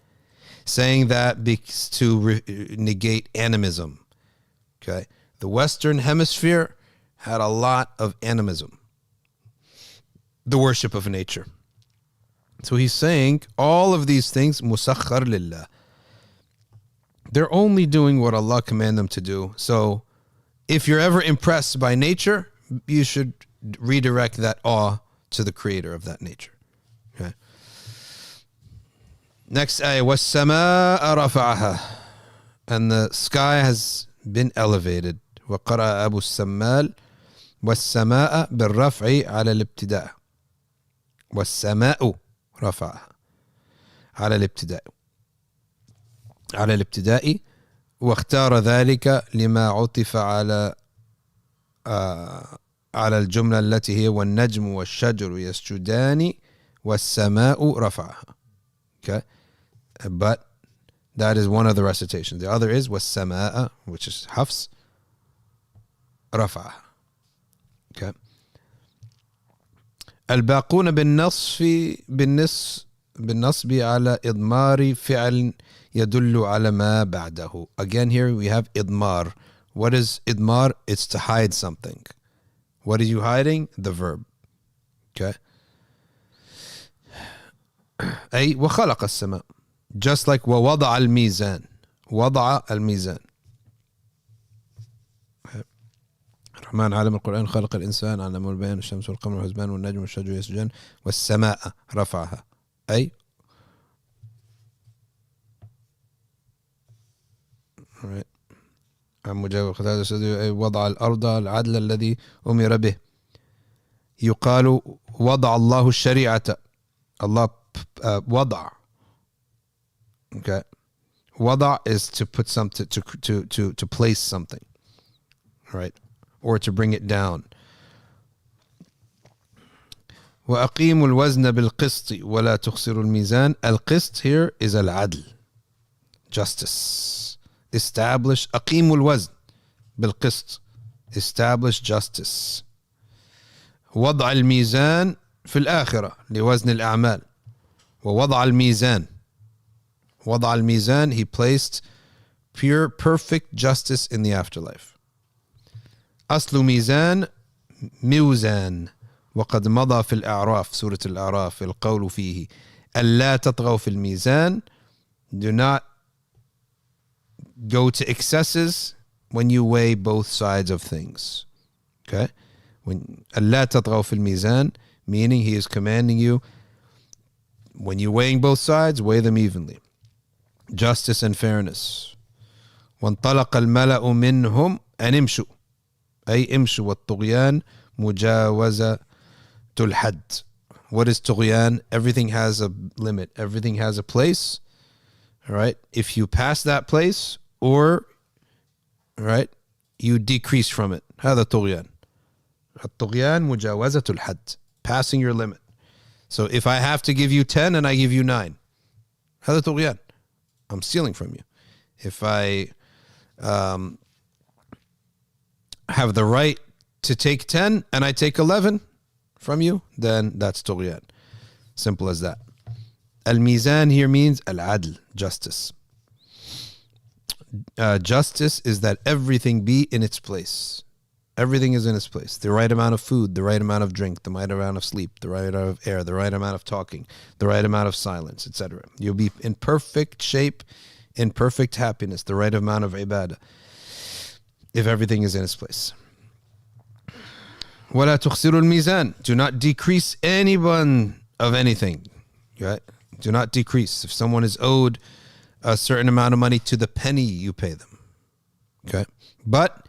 Saying that to negate animism. Okay? The Western Hemisphere had a lot of animism. The worship of nature. So he's saying all of these things, musakhar lillah. They're only doing what Allah commanded them to do. So if you're ever impressed by nature, you should redirect that awe to the creator of that nature. Okay. Next ayah, وَالسَّمَاءَ رَفَعَهَا, and the sky has been elevated. وَقَرَأَ أَبُو السَّمَّالِ وَالسَّمَاءَ بِالرَّفْعِ عَلَى الْابْتِدَاءِ وَالسَّمَاءُ رَفَعَهَا على الابتداء واختار ذلك لما عطف على الجملة التي هي والنجم والشجر يسجدان والسماء رفعها. Okay, but that is one of the recitations. The other is والسماء, which is Hafs, رفعها. Okay. الباقون بالنصب على إضمار فعل يدل على ما بعده. Again, here we have إضمار. What is إضمار? It's to hide something. What are you hiding? The verb. Okay. أي وخلق السماء. Just like ووضع الميزان. وضع الميزان. الرحمن عالم القرآن خلق الإنسان علمه البيان الشمس والقمر والحسبان والنجم والشجر يسجدان والسماء رفعها. أي عن مجاور قتادة أي وضع الأرض العدل الذي أمر به. يقال وضع الله الشريعة. Allah وضع. Okay. وضع is to put something, to place something, right, or to bring it down. وأقيموا الوزن بالقسط ولا تخسروا الميزان. القسط here is العدل, justice. Establish أقيموا الوزن بالقسط, establish justice. وضع الميزان في الآخرة لوزن الأعمال. ووضع الميزان. وضع الميزان, he placed pure, perfect justice in the afterlife. أصل ميزان ميوزان. وقد مضى في الأعراف, سورة الأعراف, القول فيه ألا تطغوا في الميزان. Do not go to excesses when you weigh both sides of things. Okay? When ألا تطغوا في الميزان, meaning he is commanding you, when you're weighing both sides, weigh them evenly. Justice and fairness. وانطلق الملأ منهم أن امشوا. أي امشوا والطغيان مجاوزة الحد. What is طغيان? Everything has a limit. Everything has a place. All right. If you pass that place, or right, you decrease from it. هذا طغيان. الطغيان مجاوزة الحد. Passing your limit. So if I have to give you 10 and I give you 9, هذا طغيان. I'm stealing from you. If I have the right to take 10 and I take 11 from you, then that's طغيان. Simple as that. Al-Mizan here means al-adl, justice. Justice is that everything be in its place. Everything is in its place. The right amount of food, the right amount of drink, the right amount of sleep, the right amount of air, the right amount of talking, the right amount of silence, etc. You'll be in perfect shape, in perfect happiness, the right amount of ibadah, if everything is in its place. وَلَا تُخْسِرُوا الْمِيزَانِ. Do not decrease anyone of anything. Right? Do not decrease. If someone is owed a certain amount of money to the penny, you pay them. Okay? But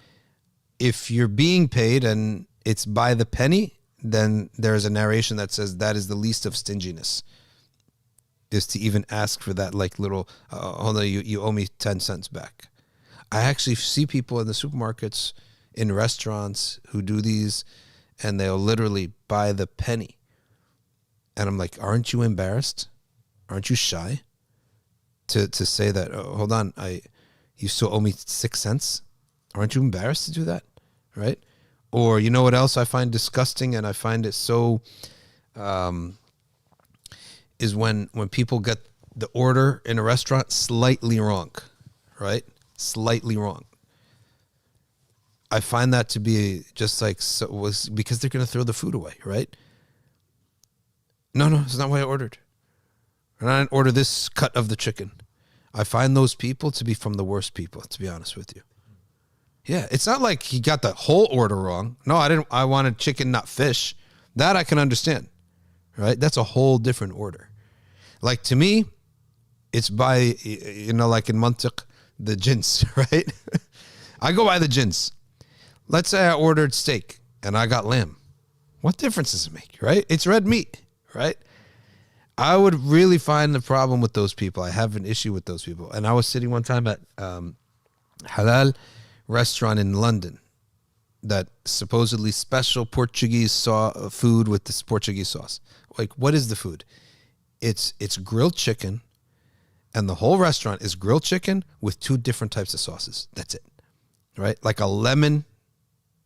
if you're being paid and it's by the penny, then there's a narration that says that is the least of stinginess, is to even ask for that, like little, hold on, you owe me 10 cents back. I actually see people in the supermarkets, in restaurants, who do these, and they'll literally buy the penny. And I'm like, aren't you embarrassed? Aren't you shy to say that, oh, hold on, you still owe me 6 cents? Aren't you embarrassed to do that? Right? Or you know what else I find disgusting, and I find it so, is when people get the order in a restaurant slightly wrong, right? Slightly wrong. I find that to be just like, because they're going to throw the food away, right? No, it's not what I ordered. And I didn't order this cut of the chicken. I find those people to be from the worst people, to be honest with you. Yeah, it's not like he got the whole order wrong. No, I wanted chicken, not fish. That I can understand, right? That's a whole different order. Like, to me, it's by, like in Mantiq, the jins, right? I go by the jins. Let's say I ordered steak and I got lamb. What difference does it make, right? It's red meat, right? I would really find the problem with those people. I have an issue with those people. And I was sitting one time at halal restaurant in London that supposedly special Portuguese food with this Portuguese sauce. Like, what is the food? It's grilled chicken, and the whole restaurant is grilled chicken with 2 different types of sauces. That's it, right? Like a lemon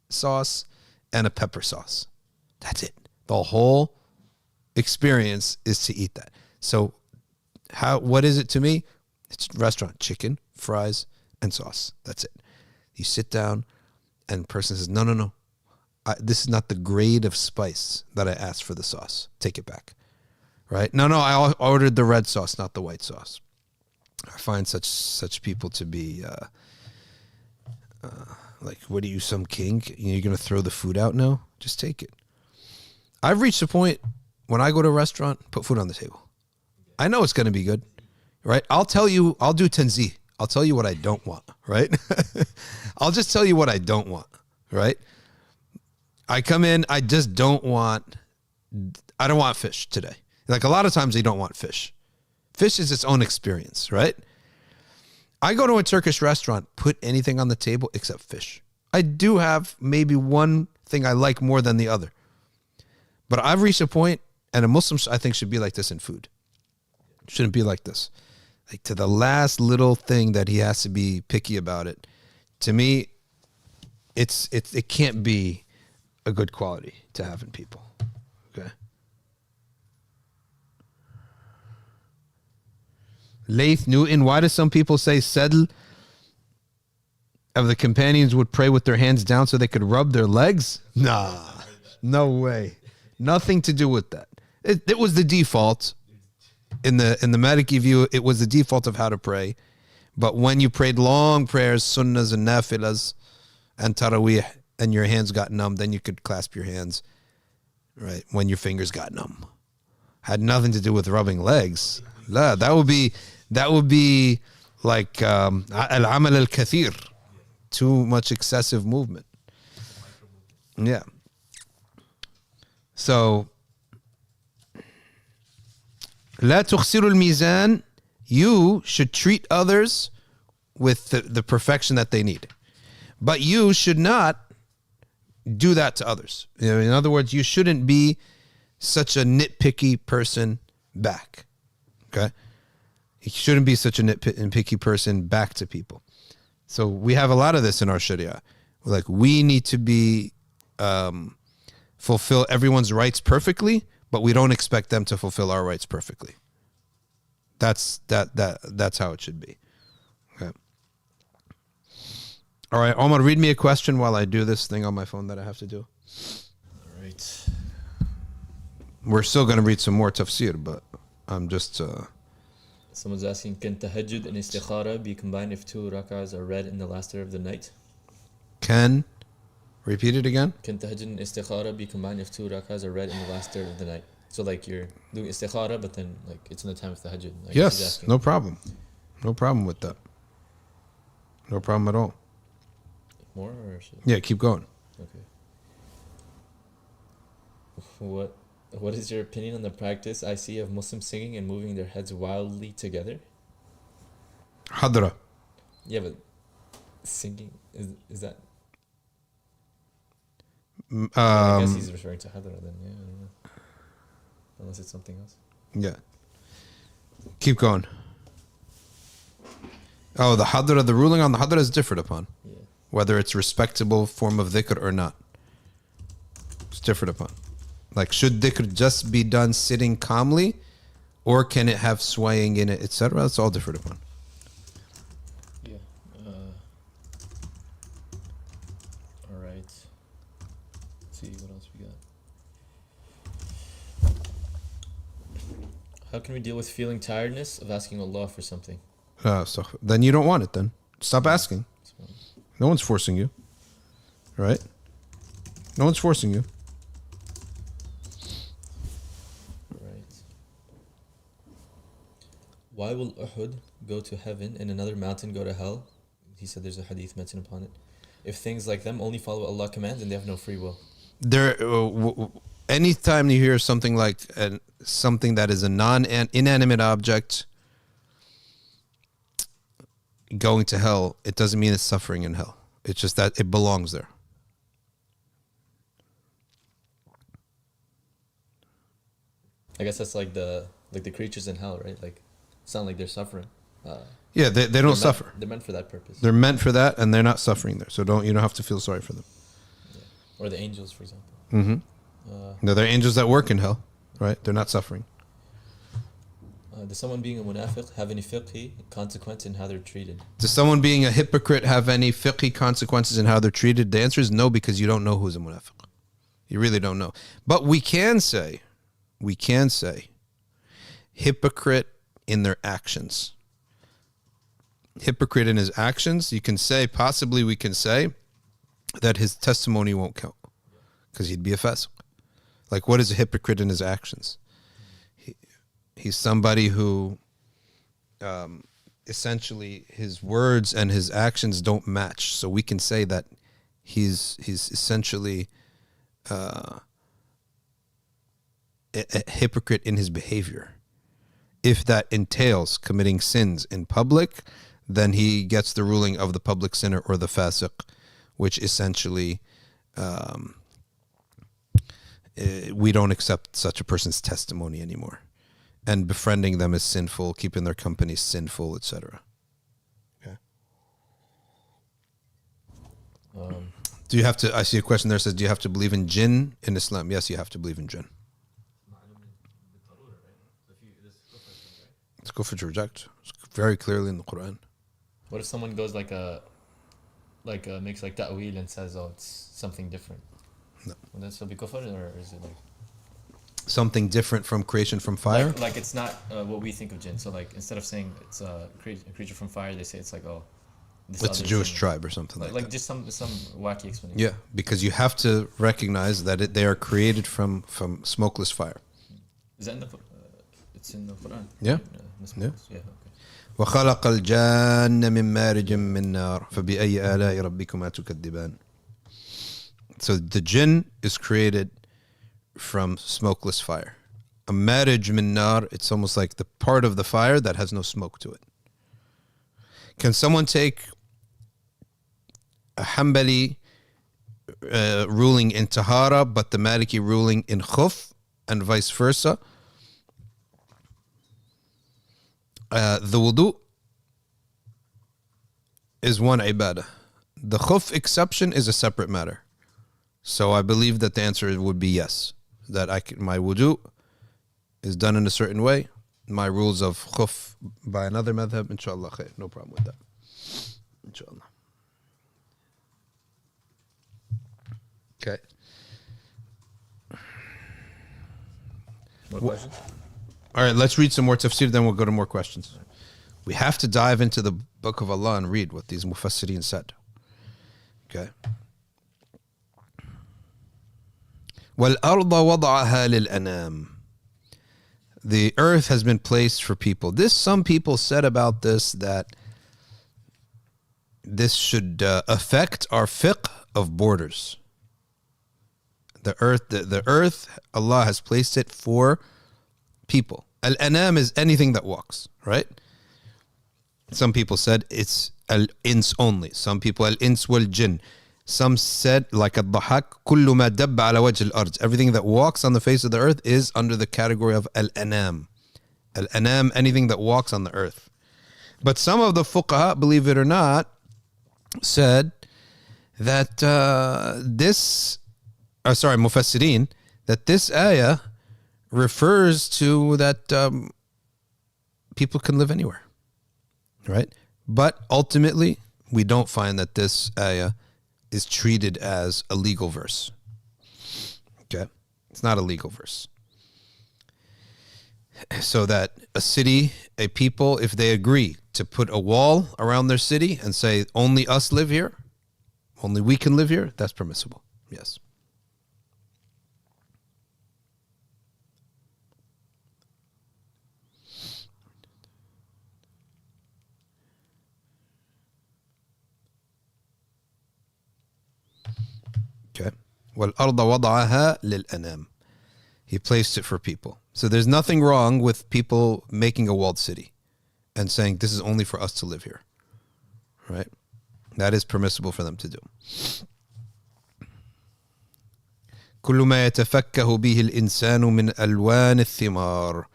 sauce and a pepper sauce. That's it. The whole experience is to eat that. So what is it to me? It's restaurant, chicken, fries, and sauce. That's it. You sit down and the person says, no. This is not the grade of spice that I asked for the sauce. Take it back. Right? No, I ordered the red sauce, not the white sauce. I find such people to be like, what are you, some king? You're going to throw the food out now? Just take it. I've reached a point when I go to a restaurant, put food on the table. I know it's going to be good, right? I'll do tanzih. I'll tell you what I don't want, right? I'll just tell you what I don't want, right? I come in, I don't want fish today. Like a lot of times they don't want fish. Fish is its own experience, right? I go to a Turkish restaurant, put anything on the table except fish. I do have maybe one thing I like more than the other. But I've reached a point, and a Muslim, I think, should be like this in food. Shouldn't be like this. Like to the last little thing that he has to be picky about it. To me, it can't be a good quality to have in people. Okay. Laith Newton, why do some people say Sedl of the companions would pray with their hands down so they could rub their legs? Nah, no way. Nothing to do with that. It was the default. In the Maliki view, it was the default of how to pray. But when you prayed long prayers, sunnahs and nafilas and tarawih, and your hands got numb, then you could clasp your hands, right, when your fingers got numb. Had nothing to do with rubbing legs. La, that would be like al-Amal al-Kathir, too much excessive movement. Yeah. So, لا تخسروا الميزان. You should treat others with the perfection that they need. But you should not do that to others. You know, in other words, you shouldn't be such a nitpicky person back. Okay? You shouldn't be such a nitpicky person back to people. So we have a lot of this in our Sharia. Like, we need to be fulfill everyone's rights perfectly, but we don't expect them to fulfill our rights perfectly. That's how it should be. Okay. All right, Omar, read me a question while I do this thing on my phone that I have to do. All right. We're still going to read some more tafsir, but I'm just... Someone's asking, can tahajjud and istikhara be combined if 2 rak'ahs are read in the last third of the night? Can? Repeat it again? Can tahajjud and istikhara be combined if 2 rak'ahs are read in the last third of the night? So like you're doing istikhara, but then like it's in the time of tahajjud. Like yes, no problem. No problem with that. No problem at all. More or should... Yeah, keep going. Okay. What is your opinion on the practice I see of Muslims singing and moving their heads wildly together? Hadra. Yeah, but singing is that? I guess he's referring to Hadra then. Yeah, I don't know. Unless it's something else. Yeah. Keep going. Oh, the Hadra, the ruling on the Hadra is differed upon. Yeah. Whether it's respectable form of dhikr or not. It's differed upon. Like, should dhikr just be done sitting calmly, or can it have swaying in it, etc.? That's all differed upon. Yeah. All right. Let's see what else we got. How can we deal with feeling tiredness of asking Allah for something? So then you don't want it then. Stop asking. No one's forcing you. Right? No one's forcing you. Right. Why will Uhud go to heaven and another mountain go to hell? He said there's a hadith mentioned upon it. If things like them only follow Allah's commands and they have no free will. Anytime you hear something like something that is a inanimate object going to hell, it doesn't mean it's suffering in hell. It's just that it belongs there. I guess that's like the creatures in hell, right? Like, it's not like they're suffering. Yeah, they don't suffer. They're meant for that purpose. They're meant for that, and they're not suffering there. So you don't have to feel sorry for them. Yeah. Or the angels, for example. Mm-hmm. No, they're angels that work in hell, right? They're not suffering. Does someone being a munafiq have any fiqhi consequence in how they're treated? Does someone being a hypocrite have any fiqhi consequences in how they're treated? The answer is no, because you don't know who's a munafiq. You really don't know. But we can say, hypocrite in their actions. Hypocrite in his actions, you can say, possibly we can say that his testimony won't count because he'd be a fasiq. Like, what is a hypocrite in his actions? He's somebody who essentially his words and his actions don't match. So we can say that he's essentially a hypocrite in his behavior. If that entails committing sins in public, then he gets the ruling of the public sinner or the fasiq, which essentially we don't accept such a person's testimony anymore. And befriending them is sinful, keeping their company sinful, etc. Okay. Do you have to? I see a question there that says, "Do you have to believe in jinn in Islam?" Yes, you have to believe in jinn. It's kufr to reject. It's very clearly in the Quran. What if someone goes makes like ta'wil and says, "Oh, it's something different"? No. Would that still be kufr, or is it like something different from creation from fire? Like it's not what we think of jinn. So like instead of saying it's a creature from fire, they say it's like it's a Jewish tribe or something like that. Like just some wacky explanation. Yeah, because you have to recognize that they are created from smokeless fire. Is that in the it's in the Quran? Yeah. Yeah. Okay. وخلق الجان من مارج من نار فبأي آلاء ربكما تكذبان. So the jinn is created from smokeless fire. A marij min nar, it's almost like the part of the fire that has no smoke to it. Can someone take a Hanbali ruling in Tahara but the Maliki ruling in Khuf and vice versa? The wudu is one ibadah. The Khuf exception is a separate matter. So I believe that the answer would be yes. That my wudu is done in a certain way. My rules of khuf by another madhab, inshallah, khair. No problem with that. Inshallah. Okay. More questions? All right, let's read some more tafsir, then we'll go to more questions. We have to dive into the book of Allah and read what these mufassirin said. Okay. وَالْأَرْضَ وَضَعَهَا لِلْأَنَامِ. The earth has been placed for people. Some people said about this that this should affect our fiqh of borders. The earth, Allah has placed it for people. Al-Anaam is anything that walks, right? Some people said it's al-ins only. Some people al-ins wal-jinn. Some said, like al-Dhahak, كُلُّ مَا دَبَّ عَلَى وَجْهِ الْأَرْضِ. Everything that walks on the face of the earth is under the category of al-Anaam. Al-Anaam, anything that walks on the earth. But some of the fuqaha, believe it or not, said that mufassirin, that this ayah refers to that people can live anywhere, right? But ultimately, we don't find that this ayah is treated as a legal verse. Okay? It's not a legal verse. So that a city, a people, if they agree to put a wall around their city and say, only us live here, only we can live here, that's permissible. Yes. Okay. وَالْأَرْضَ وَضَعَهَا لِلْأَنَامِ. He placed it for people. So there's nothing wrong with people making a walled city and saying this is only for us to live here. Right? That is permissible for them to do. كل ما يتفكه به الإنسان من ألوان الثمار.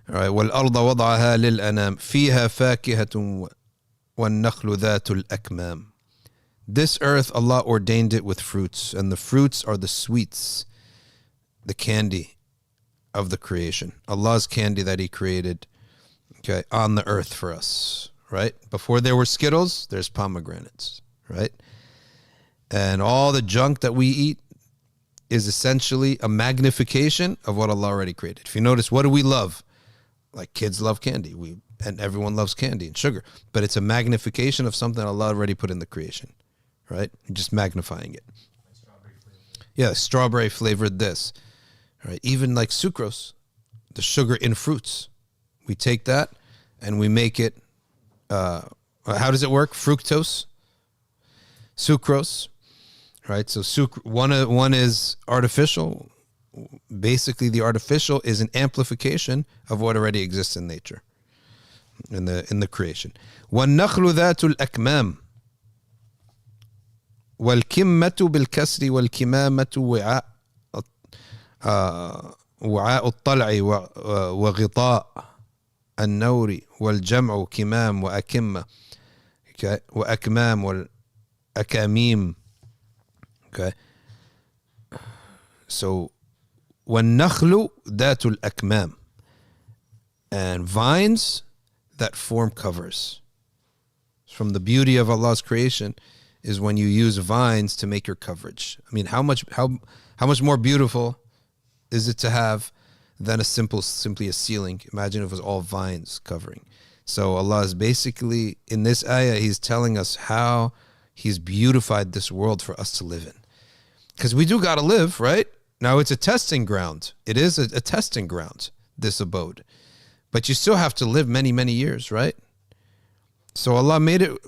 Right. والأرض وضعها للأنام فيها فاكهة والنخل ذات الأكمام. This earth, Allah ordained it with fruits, and the fruits are the sweets, the candy of the creation. Allah's candy that He created, okay, on the earth for us, right? Before there were Skittles, there's pomegranates, right? And all the junk that we eat is essentially a magnification of what Allah already created. If you notice, what do we love? Like kids love candy. And everyone loves candy and sugar. But it's a magnification of something Allah already put in the creation, right? You're just magnifying it. Yeah, strawberry flavored this, right? Even like sucrose, the sugar in fruits. We take that and we make it, how does it work? Fructose, sucrose, right? So one is artificial. Basically, the artificial is an amplification of what already exists in nature, in the creation. وَالنَّخْلُ ذَاتُ الْأَكْمَامِ وَالْكِمَّةُ بِالْكَسْرِ وَالْكِمَامَةُ وعاء الطلع وغطاء النور والجمع كمام وأكمة وأكمام والأكاميم. Okay, so والنخل ذات الأكمام, and vines that form covers. From the beauty of Allah's creation is when you use vines to make your coverage. I mean, how much more beautiful is it to have than simply a ceiling? Imagine if it was all vines covering. So Allah is basically, in this ayah, He's telling us how He's beautified this world for us to live in. Because we do got to live, right? Now it's a testing ground. It is a testing ground, this abode. But you still have to live many, many years, right? So Allah made it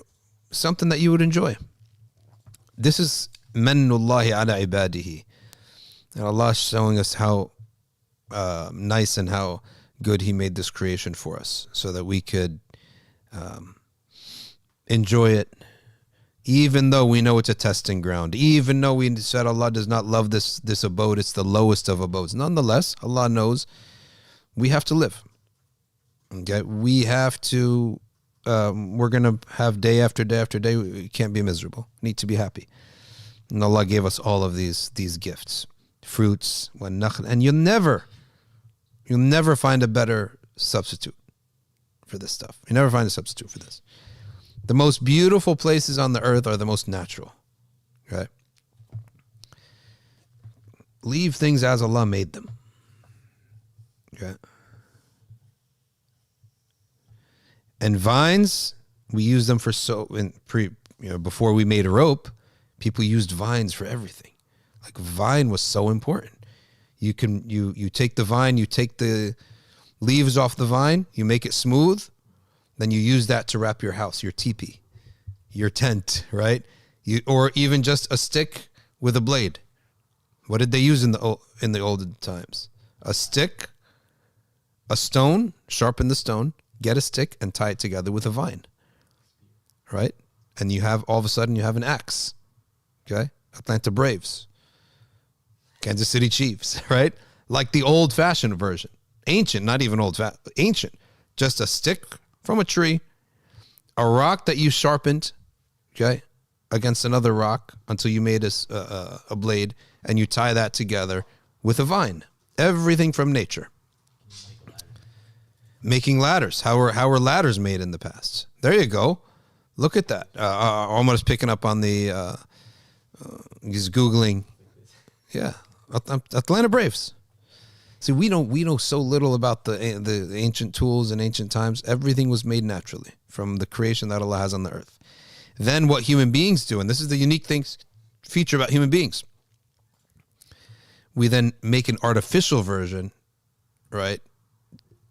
something that you would enjoy. This is mannullahi ala ibadihi. And Allah is showing us how nice and how good He made this creation for us so that we could enjoy it, even though we know it's a testing ground, even though we said Allah does not love this abode, it's the lowest of abodes. Nonetheless, Allah knows we have to live. Okay, we have to, we're going to have day after day after day. We can't be miserable. We need to be happy. And Allah gave us all of these gifts, fruits, and you'll never find a better substitute for this stuff. You never find a substitute for this. The most beautiful places on the earth are the most natural. Okay? Leave things as Allah made them. Okay? And vines, we use them for before we made a rope, people used vines for everything. Like vine was so important. You take the vine, you take the leaves off the vine, you make it smooth, then you use that to wrap your house, your teepee, your tent, right? Or even just a stick with a blade. What did they use in the olden times? A stick, a stone, sharpen the stone, get a stick and tie it together with a vine, right? And all of a sudden you have an axe, okay? Atlanta Braves, Kansas City Chiefs, right? Like the old-fashioned version. Ancient, not even ancient. Just a stick from a tree, a rock that you sharpened, okay, against another rock until you made a blade, and you tie that together with a vine. Everything from nature. Making ladders. How were ladders made in the past? There you go. Look at that. Almost picking up on the, he's Googling. Yeah. Atlanta Braves. See, we know so little about the ancient tools in ancient times. Everything was made naturally from the creation that Allah has on the earth. Then what human beings do, and this is the unique feature about human beings. We then make an artificial version, right?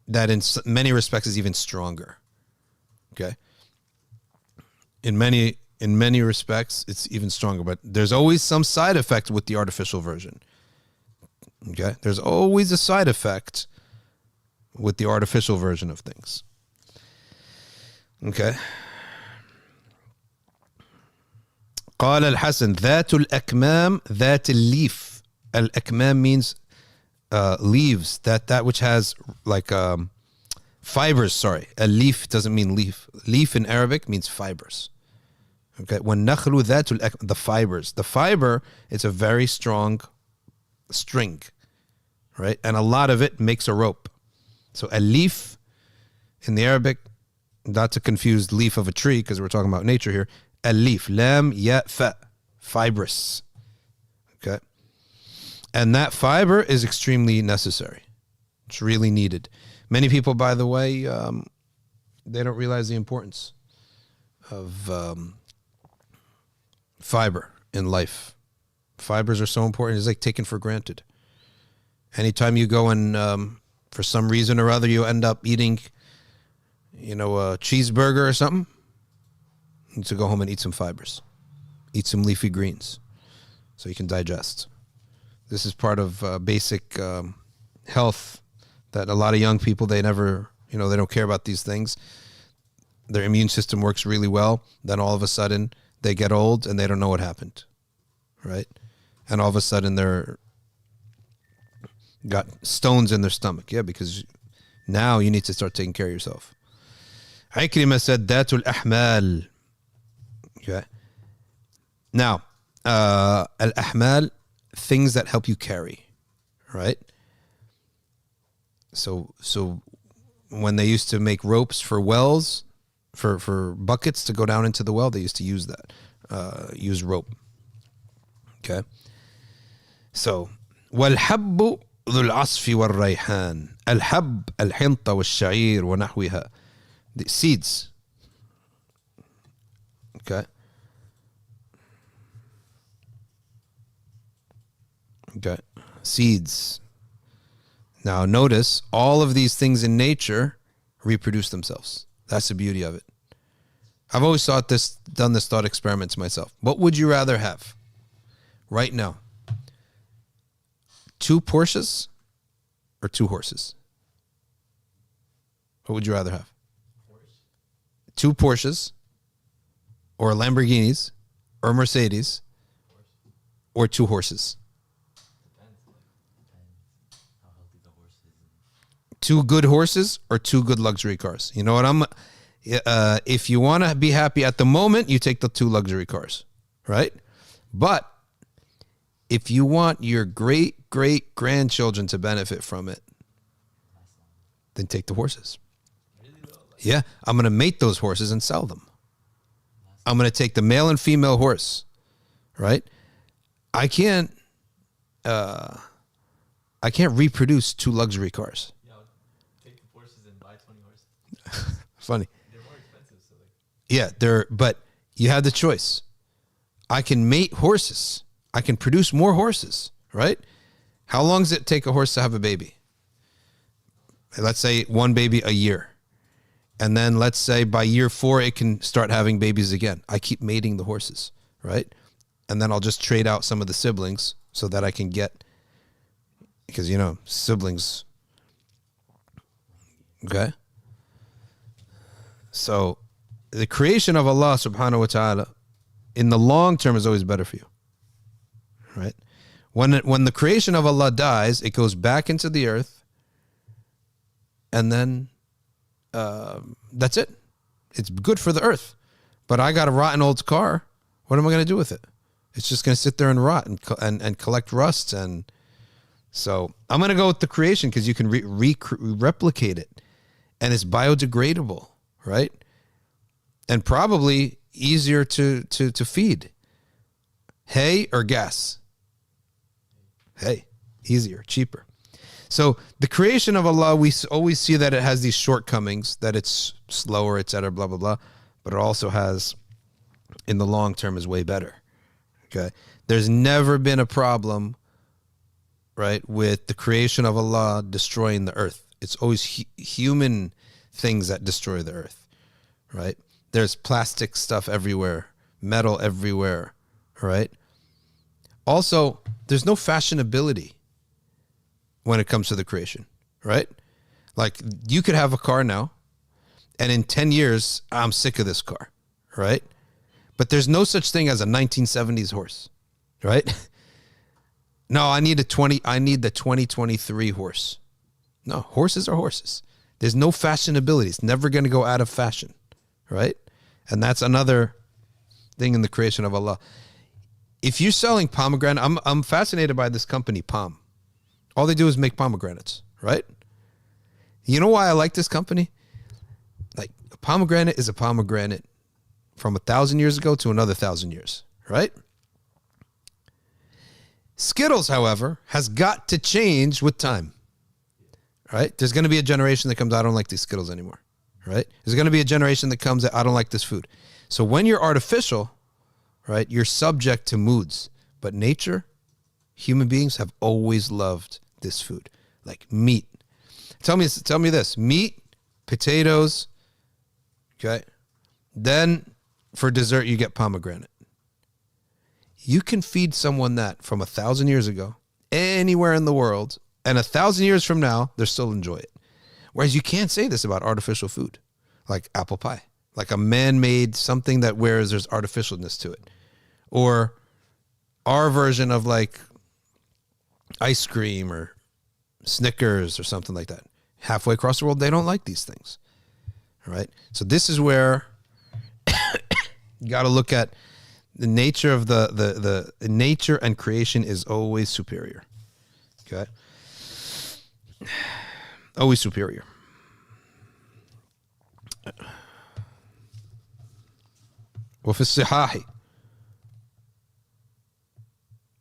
That in many respects is even stronger. Okay. In many respects, it's even stronger, but there's always some side effect with the artificial version. Okay. There's always a side effect with the artificial version of things. Okay. قال الحسن ذات الأكمام ذات الليف. الأكمام means leaves, that which has like fibers. Sorry, a leaf doesn't mean leaf. Leaf in Arabic means fibers. Okay, وَالنَّخْلُ ذَاتُ الْأَكْمَامِ, the fibers. The fiber, it's a very strong string, right? And a lot of it makes a rope. So a leaf in the Arabic, not to confuse leaf of a tree because we're talking about nature here. A leaf, lam ya fa, fibrous. Okay, and that fiber is extremely necessary. It's really needed. Many people, by the way, they don't realize the importance of fiber in life. Fibers are so important. It's like taken for granted. Anytime you go and for some reason or other you end up eating, you know, a cheeseburger or something, you need to go home and eat some fibers. Eat some leafy greens so you can digest. This is part of basic health that a lot of young people, they never, you know, they don't care about these things. Their immune system works really well. Then all of a sudden they get old and they don't know what happened, right? And all of a sudden they're got stones in their stomach. Yeah, because now you need to start taking care of yourself. Ikrimah said, Datul Ahmal. Okay. Now, al-Ahmal, things that help you carry, right? So when they used to make ropes for wells, for buckets to go down into the well, they used to use that, use rope. Okay. So, وَالْحَبُّ ذُو الْعَصْفِ وَالرَّيْحَانِ الْحَبُّ الْحِنْطَ وَالشَّعِيرُ وَنَحْوِهَا. The seeds. Okay. Okay. Seeds. Now notice all of these things in nature reproduce themselves. That's the beauty of it. I've always done this thought experiment to myself. What would you rather have right now? 2 Porsches or 2 horses? What would you rather have? 2 Porsches or Lamborghinis or Mercedes or 2 horses? 2 good horses or 2 good luxury cars? You know what if you want to be happy at the moment, you take the 2 luxury cars, right? But if you want your great grandchildren to benefit from it, then take the horses. Yeah, I'm going to mate those horses and sell them. I'm going to take the male and female horse, right? I can't reproduce 2 luxury cars. Yeah, I'll take the Porsches and buy 20 horses. Funny. They're more expensive, so like. Yeah, but you have the choice. I can mate horses. I can produce more horses, right? How long does it take a horse to have a baby? Let's say 1 baby a year. And then let's say by year 4, it can start having babies again. I keep mating the horses, right? And then I'll just trade out some of the siblings so that I can get, because, you know, siblings. Okay. So the creation of Allah subhanahu wa ta'ala in the long term is always better for you, right? When the creation of Allah dies, it goes back into the earth, and then that's it. It's good for the earth. But I got a rotten old car. What am I going to do with it? It's just going to sit there and rot and collect rust. And so I'm going to go with the creation because you can replicate it. And it's biodegradable, right? And probably easier to feed. Hay or gas? Hay. Easier, cheaper. So the creation of Allah, we always see that it has these shortcomings, that it's slower, etc., blah, blah, blah. But it also has, in the long term, is way better. Okay? There's never been a problem, right, with the creation of Allah destroying the earth. It's always human things that destroy the earth, right? There's plastic stuff everywhere, metal everywhere, right? Also, there's no fashionability when it comes to the creation, right? Like, you could have a car now, and in 10 years, I'm sick of this car, right? But there's no such thing as a 1970s horse, right? No, I need the 2023 horse. No, horses are horses. There's no fashionability. It's never going to go out of fashion, right? And that's another thing in the creation of Allah. If you're selling pomegranate, I'm fascinated by this company, Palm. All they do is make pomegranates, right? You know why I like this company? Like, a pomegranate is a pomegranate from 1,000 years ago to another 1,000 years, right? Skittles, however, has got to change with time, right? There's going to be a generation that comes, I don't like these Skittles anymore, right? There's going to be a generation that comes, I don't like this food. So when you're artificial, right, you're subject to moods. But nature, human beings have always loved this food, like meat. Tell me this: meat, potatoes, okay. Then for dessert, you get pomegranate. You can feed someone that from 1,000 years ago, anywhere in the world, and 1,000 years from now, they'll still enjoy it. Whereas you can't say this about artificial food, like apple pie, like a man-made something that whereas there's artificialness to it, or our version of like ice cream or Snickers or something like that. Halfway across the world, they don't like these things. All right. So this is where you got to look at the nature of the nature and creation is always superior. Okay. Always superior. وفي الصحاح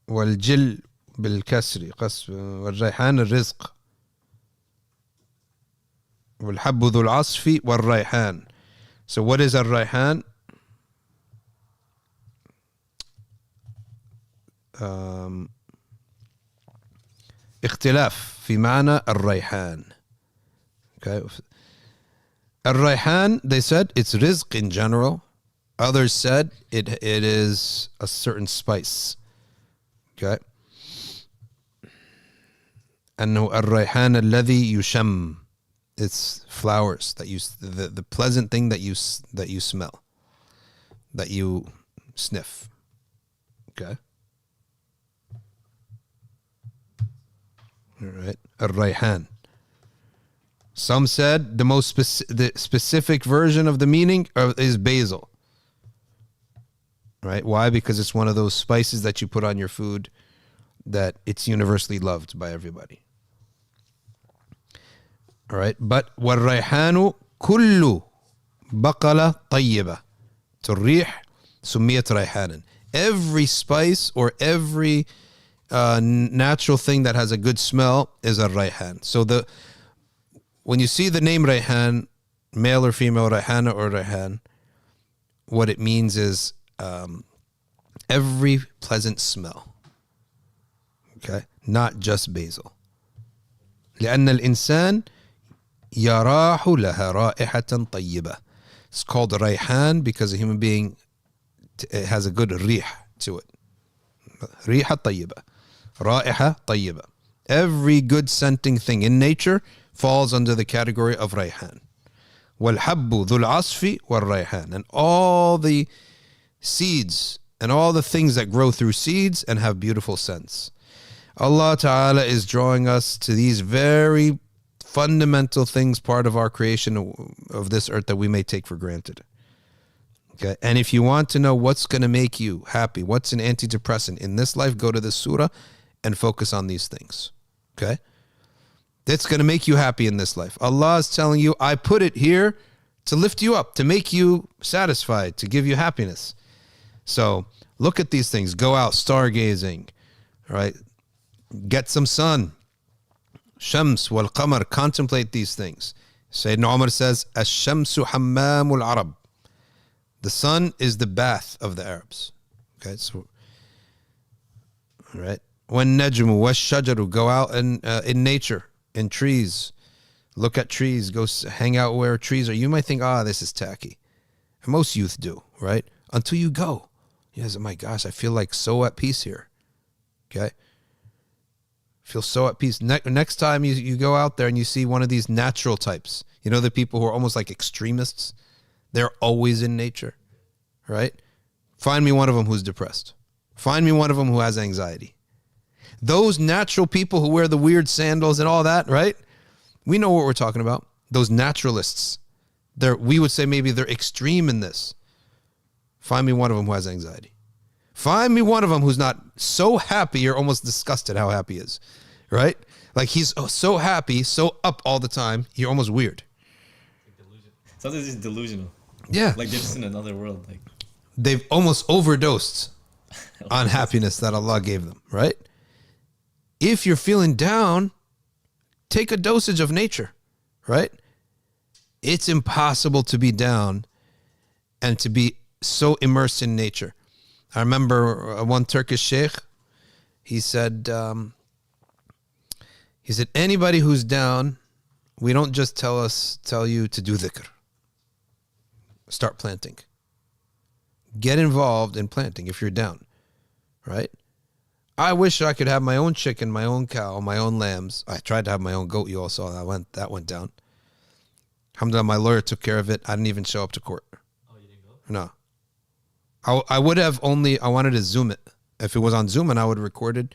والجل بالكسر قصب والريحان الرزق والحب ذو العصف والريحان. So what is الريحان? اختلاف في معنى الريحان. Okay. الريحان, they said it's rizq in general. Others said it is a certain spice. Okay. أنه الريحان الذي يشم. It's flowers that you, the pleasant thing that you smell, that you sniff. Okay. All right. الريحان. Some said the most the specific version of the meaning is basil. Right? Why? Because it's one of those spices that you put on your food that it's universally loved by everybody. All right? But وَالرَّيْحَانُ كُلُّ بَقَلَ طَيِّبَةٍ تُرِّيحْ سُمِّيَتْ رَيْحَانًا. Every spice or every natural thing that has a good smell is a rayhan. So when you see the name Rayhan, male or female, Rayhana or Rayhan, what it means is every pleasant smell. Okay? Not just basil. لأن الإنسان يراح لها رائحة طيبة. It's called Rayhan because a human being has a good rih to it. ريحة طيبة. رائحة طيبة. Every good scenting thing in nature falls under the category of Rayhan. وَالْحَبُّ ذُو الْعَصْفِ وَالرَّيْحَانِ. And all the seeds and all the things that grow through seeds and have beautiful scents. Allah Ta'ala is drawing us to these very fundamental things, part of our creation of this earth that we may take for granted. Okay? And if you want to know what's going to make you happy, what's an antidepressant in this life, go to this surah and focus on these things. Okay? That's going to make you happy in this life. Allah is telling you, I put it here to lift you up, to make you satisfied, to give you happiness. So look at these things. Go out stargazing. All right? Get some sun. Shams wal qamar. Contemplate these things. Sayyiduna Umar says, Ash-shamsu hammamul Arab. The sun is the bath of the Arabs. Okay, so, all right. When najmu wa shajaru, go out and in nature, in trees. Look at trees. Go hang out where trees are. You might think, this is tacky. And most youth do, right? Until you go. Yes, oh my gosh, I feel like so at peace here. Okay? Feel so at peace. Next time you go out there and you see one of these natural types, you know, the people who are almost like extremists, they're always in nature, right? Find me one of them who's depressed. Find me one of them who has anxiety. Those natural people who wear the weird sandals and all that, right? We know what we're talking about. Those naturalists. We would say maybe they're extreme in this. Find me one of them who has anxiety. Find me one of them who's not so happy you're almost disgusted how happy he is, right? Like he's so happy, so up all the time, you're almost weird. Sometimes it's delusional. Yeah. Like they're just in another world. Like they've almost overdosed on happiness that Allah gave them, right? If you're feeling down, take a dosage of nature, right? It's impossible to be down and to be so immersed in nature. I remember one Turkish sheikh, he said, anybody who's down, we don't just tell you to do dhikr. Start planting. Get involved in planting if you're down, right? I wish I could have my own chicken, my own cow, my own lambs. I tried to have my own goat. You all saw that went down. Alhamdulillah, my lawyer took care of it. I didn't even show up to court. Oh, you didn't go? No. I would have I wanted to Zoom it. If it was on Zoom and I would have recorded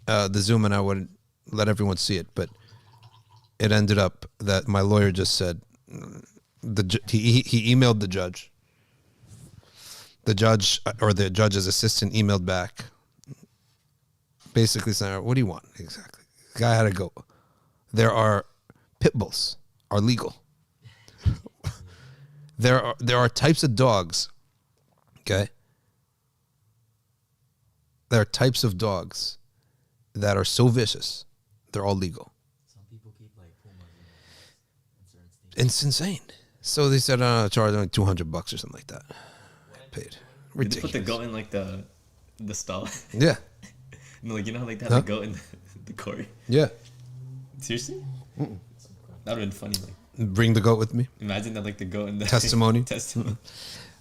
the Zoom and I would let everyone see it. But it ended up that my lawyer just said, he emailed the judge. The judge or the judge's assistant emailed back, basically saying, "What do you want exactly?" The guy had to go. There are pit bulls are legal. There are types of dogs. Okay. There are types of dogs that are so vicious, they're all legal. Some people keep like pumas in certain states. It's insane. So they said, charge like $200 or something like that. Paid. did they Ridiculous. put the goat in like the stall? Yeah. No, like you know how like they have Huh? the goat in the quarry. Yeah. Seriously? That would have been funny. Like Bring the goat with me. imagine that like the goat in the Testimony. testimony.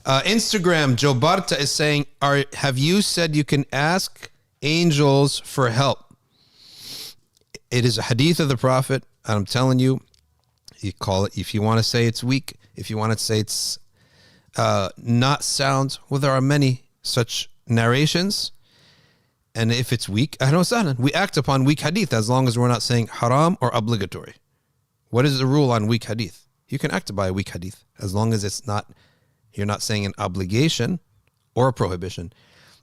Instagram, Joe Barta is saying, have you said you can ask angels for help? It is a hadith of the Prophet. And I'm telling you, you call it, if you want to say it's weak, if you want to say it's not sound, well, there are many such narrations. And if it's weak, we act upon weak hadith as long as we're not saying haram or obligatory. What is the rule on weak hadith? You can act by a weak hadith as long as you're not saying an obligation or a prohibition.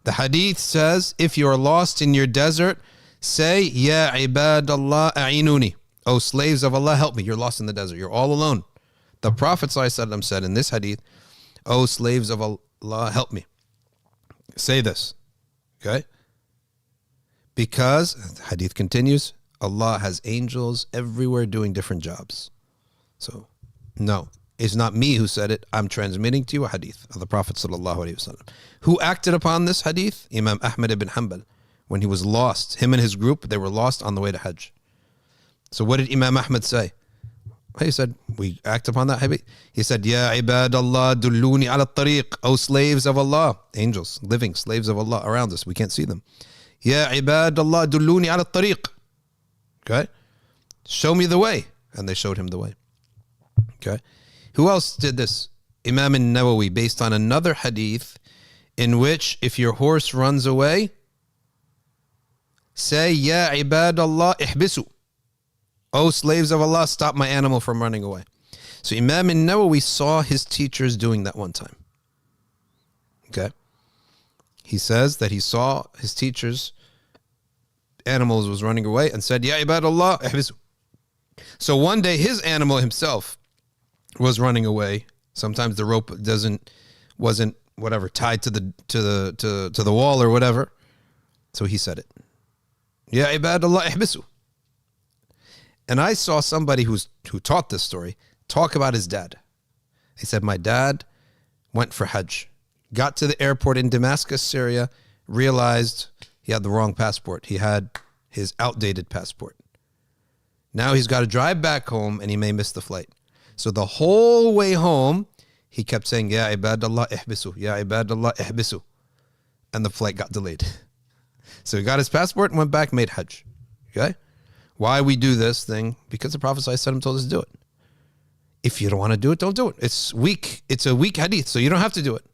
The hadith says, if you are lost in your desert, say, Ya ibadallah a'inuni. Oh, slaves of Allah, help me. You're lost in the desert. You're all alone. The Prophet ﷺ said in this hadith, oh, slaves of Allah, help me. Say this. Okay? Because, the hadith continues, Allah has angels everywhere doing different jobs. So, no, it's not me who said it. I'm transmitting to you a hadith of the Prophet ﷺ. Who acted upon this hadith? Imam Ahmad ibn Hanbal. When he was lost, him and his group, they were lost on the way to Hajj. So what did Imam Ahmad say? He said, we act upon that hadith. He said, Ya ibadallah dulluni ala tariq. O slaves of Allah. Angels, living slaves of Allah around us. We can't see them. Ya ibadallah dulluni ala tariq. Okay? Show me the way. And they showed him the way. Okay? Who else did this? Imam al-Nawawi, based on another hadith in which if your horse runs away, say, Ya ibadallah ihbisu. Oh, slaves of Allah, stop my animal from running away. So Imam al-Nawawi saw his teachers doing that one time. Okay? He says that he saw his teachers, animals was running away and said, Ya ibadallah ihbisu. So one day his animal himself was running away. Sometimes the rope wasn't whatever tied to the wall or whatever. So he said it. Ya ibadallah ihbisu. And I saw somebody who taught this story talk about his dad. He said, my dad went for Hajj, got to the airport in Damascus, Syria, realized he had the wrong passport. He had his outdated passport. Now he's got to drive back home and he may miss the flight. So the whole way home, he kept saying, Ya ibadallah ihbisu, Ya ibadallah ihbisu. And the flight got delayed. So he got his passport and went back, made Hajj. Okay? Why we do this thing? Because the Prophet ﷺ told us to do it. If you don't want to do it, don't do it. It's weak. It's a weak hadith, so you don't have to do it.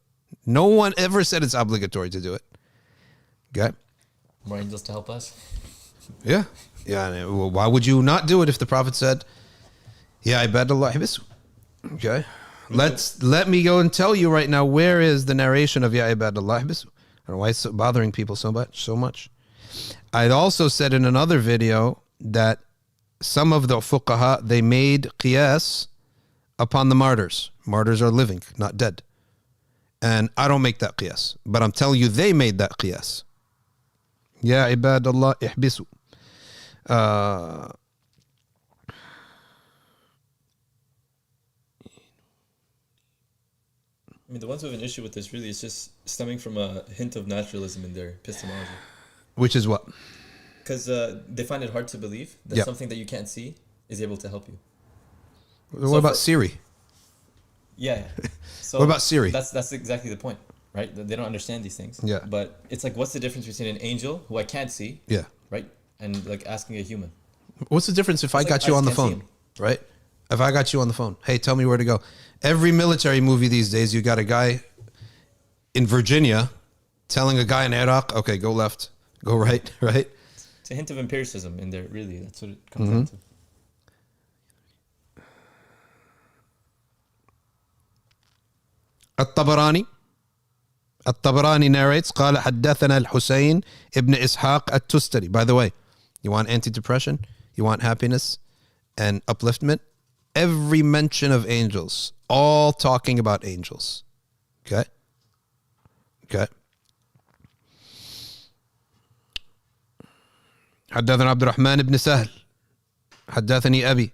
No one ever said it's obligatory to do it. Okay? More angels to help us. Yeah. Yeah. Well, why would you not do it if the Prophet said, Ya ibadallah ihbisu? Okay. Let me go and tell you right now, where is the narration of Ya Ibadallah ihbisu? I don't know why it's bothering people so much. I also said in another video that some of the fuqaha, they made qiyas upon the martyrs. Martyrs are living, not dead. And I don't make that qiyas, but I'm telling you they made that qiyas. Ya Ibadallah ihbisu. I mean, the ones who have an issue with this really is just stemming from a hint of naturalism in their epistemology. Which is what? Because they find it hard to believe that Yep. something that you can't see is able to help you. What So about for- Siri? Yeah. So What about Siri? That's exactly the point, right? They don't understand these things. Yeah. But it's like, what's the difference between an angel who I can't see, Yeah. right, and like asking a human? What's the difference if I It's got like you I on the just can't phone, see right? If I got you on the phone, hey, tell me where to go. Every military movie these days, you got a guy in Virginia telling a guy in Iraq, okay, go left, go right, right? It's a hint of empiricism in there, really. That's what it comes down to. الطبراني narrates قال حدثنا الحسين ابن إسحاق التستري. By the way, you want antidepressant, you want happiness and upliftment, every mention of angels, all talking about angels. Okay? حدثنا عبد الرحمن بن سهل حدثني أبي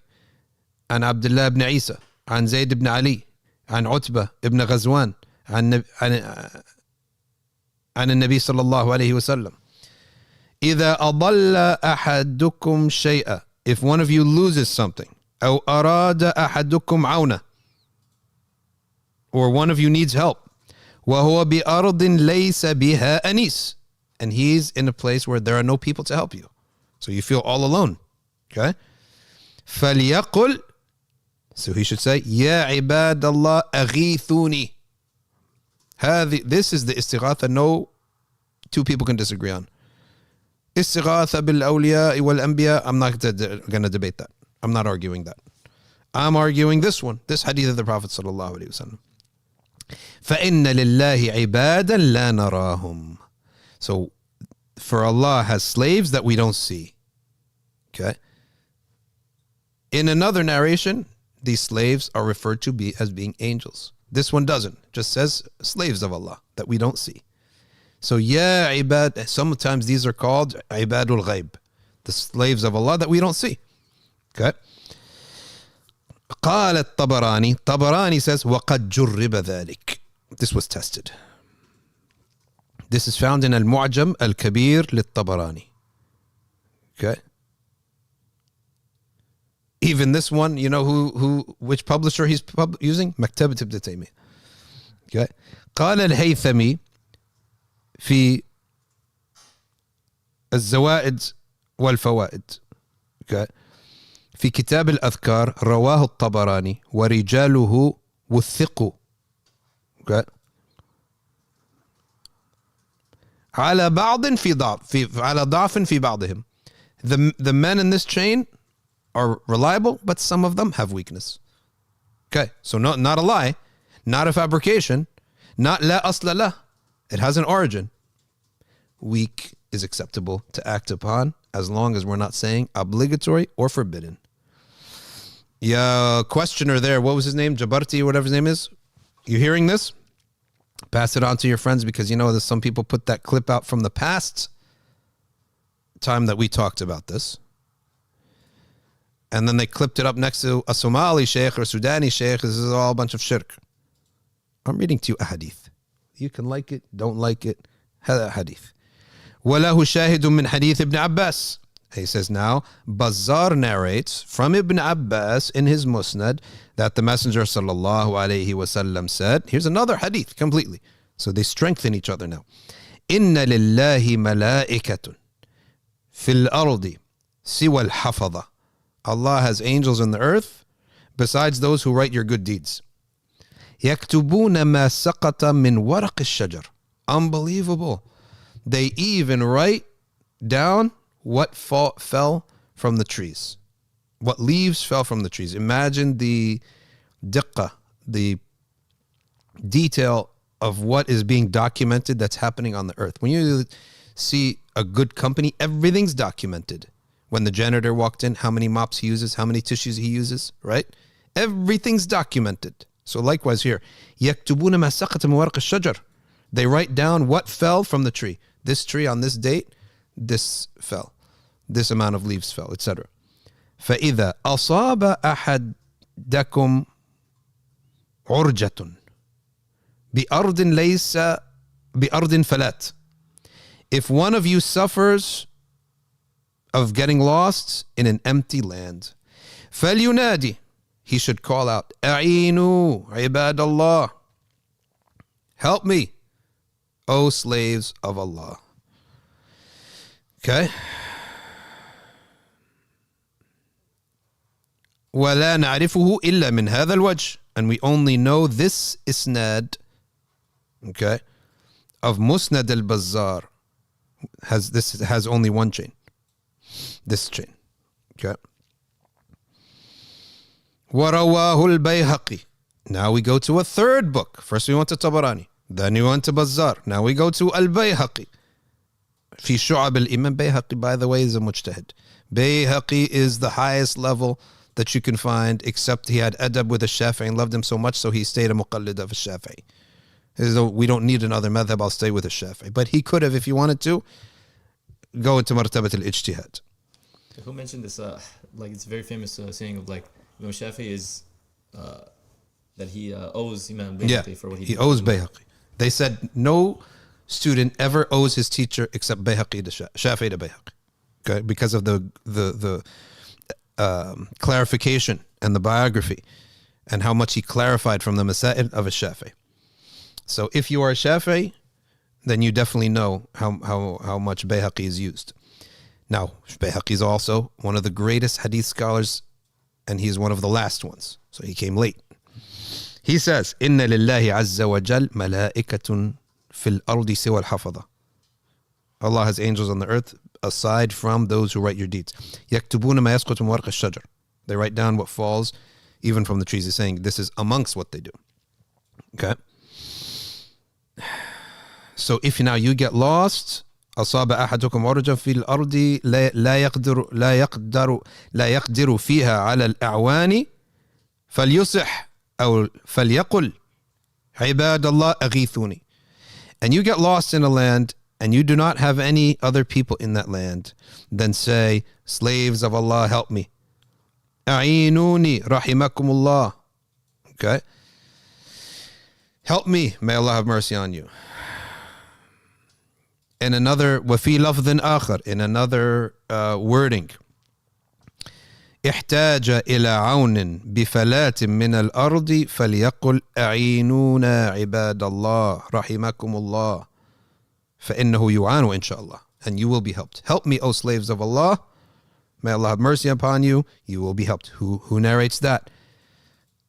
عن عبد الله بن عيسى عن زيد بن علي عن عتبة بن غزوان عن النبي صلى الله عليه وسلم إذا أضل أحدكم شيئا, if one of you loses something, أو أراد أحدكم عونه, or one of you needs help, وهو بأرض ليس بها أنيس, and he's in a place where there are no people to help you, so you feel all alone. Okay, فليقل, so he should say يا عباد الله أغيثوني. This is the istighatha no two people can disagree on. Istighatha bil awliya wal anbiya, I'm not going to debate that. I'm not arguing that. I'm arguing this one, this hadith of the Prophet sallallahu alaihi wasallam. فَإِنَّ لِلَّهِ عِبَادًا لَا نَرَاهُمْ. So, for Allah has slaves that we don't see. Okay? In another narration, these slaves are referred to as being angels. This one doesn't. Just says slaves of Allah that we don't see. So, ya ibad, sometimes these are called ibadul ghaib, the slaves of Allah that we don't see. Okay? قال الطبراني, Tabarani says, وَقَدْ جُرِّبَ ذَلك. This was tested. This is found in al-Mu'jam al-Kabir للطبراني. Okay? Even this one, you know which publisher he's using? مكتبة ابن تيمية. Okay? قال الهيثمي في الزوائد والفوائد. Okay? في كتاب الأذكار رواه الطبراني ورجاله وثقوا. Okay. على بعض في ضعف على ضعف في بعضهم. The men in this chain are reliable, but some of them have weakness. Okay, so not a lie, not a fabrication, not لا أصل له. It has an origin. Weak is acceptable to act upon as long as we're not saying obligatory or forbidden. Yeah, questioner there, what was his name? Jabarti or whatever his name is. You hearing this? Pass it on to your friends, because you know that some people put that clip out from the past time that we talked about this. And then they clipped it up next to a Somali sheikh or Sudani sheikh. This is all a bunch of shirk. I'm reading to you a hadith. You can like it, don't like it. هذا hadith. وله شاهد من حديث ابن عباس. He says now, Bazzar narrates from Ibn Abbas in his Musnad that the Messenger sallallahu alayhi wasallam said, here's another hadith completely. So they strengthen each other now. Inna lillahi malaikatun fil ardi siwa al-hafadha. Allah has angels in the earth besides those who write your good deeds. يكتبون ما سقط من ورق الشجر. Unbelievable. They even write down what fell from the trees, what leaves fell from the trees. Imagine the diqqa, the detail of what is being documented that's happening on the earth. When you see a good company, everything's documented. When the janitor walked in, how many mops he uses, how many tissues he uses, right? Everything's documented. So likewise here, يَكْتُبُونَ مَا سَقَطَ مِنْ وَرَقِ الشَّجَرِ. They write down what fell from the tree. This tree on this date, this fell. This amount of leaves fell, etc. فَإِذَا أَصَابَ أَحَدَكُمْ عُرْجَةٌ بِأَرْضٍ لَيْسَ بِأَرْضٍ فَلَاتٍ. If one of you suffers of getting lost in an empty land, فَلْيُنَادِ, he should call out, أَعِينُوا عِبَادَ اللَّهِ, help me, O slaves of Allah. Okay? وَلَا نَعْرِفُهُ إِلَّا مِنْ هَذَا الْوَجْهِ. And we only know this isnad, okay, of Musnad al-Bazzar. Has only one chain. This chain. Okay. وَرَوَاهُ الْبَيْهَقِي. Now we go to a third book. First we went to Tabarani. Then we went to Bazzar. Now we go to al-Bayhaqi. في شعب الإمام Bayhaqi, by the way, is a mujtahid. Bayhaqi is the highest level that you can find, except he had adab with the Shafi'i and loved him so much, so he stayed a muqallid of a Shafi'i. As though we don't need another madhab, I'll stay with a Shafi'i. But he could have, if he wanted to, go into martabat al-ijtihad. Who mentioned this? Like, it's a very famous saying of like Imam Shafi'i is that he owes Imam Bayhaqi for what he did. He owes Bayhaqi. They said no student ever owes his teacher except Bayhaqi to Shafi'i to Bayhaqi. Okay, because of the clarification and the biography and how much he clarified from the Masail of a Shafi'i. So if you are a Shafi'i, then you definitely know how much Bayhaqi is used. Now, Bayhaqi is also one of the greatest hadith scholars, and he's one of the last ones. So he came late. He says, إِنَّ لِلَّهِ عَزَّ وَجَلْ مَلَائِكَةٌ فِي الْأَرْضِ سِوَى الْحَفَظَةِ. Allah has angels on the earth aside from those who write your deeds. يَكْتُبُونَ مَا يَسْقُطُ مِنْ وَرْقِ الشَّجَرِ. They write down what falls even from the trees. He's saying this is amongst what they do. Okay? So if now you get lost, أصاب أحدكم عرجا في الأرض لا يقدر فيها على الأعوان فليصح أو فليقل عباد الله أغيثوني. And you get lost in a land and you do not have any other people in that land, then say, slaves of Allah, help me. أعينوني رحمكم الله. Okay? Help me, may Allah have mercy on you. In another, وفي لفظ آخر, in another wording, احتاج إلى عون بفلاة من الأرض فليقل أعينونا عباد الله رحمكم الله فإنه يعان إن شاء الله, and you will be helped. Help me, O slaves of Allah, may Allah have mercy upon you, you will be helped. Who narrates that?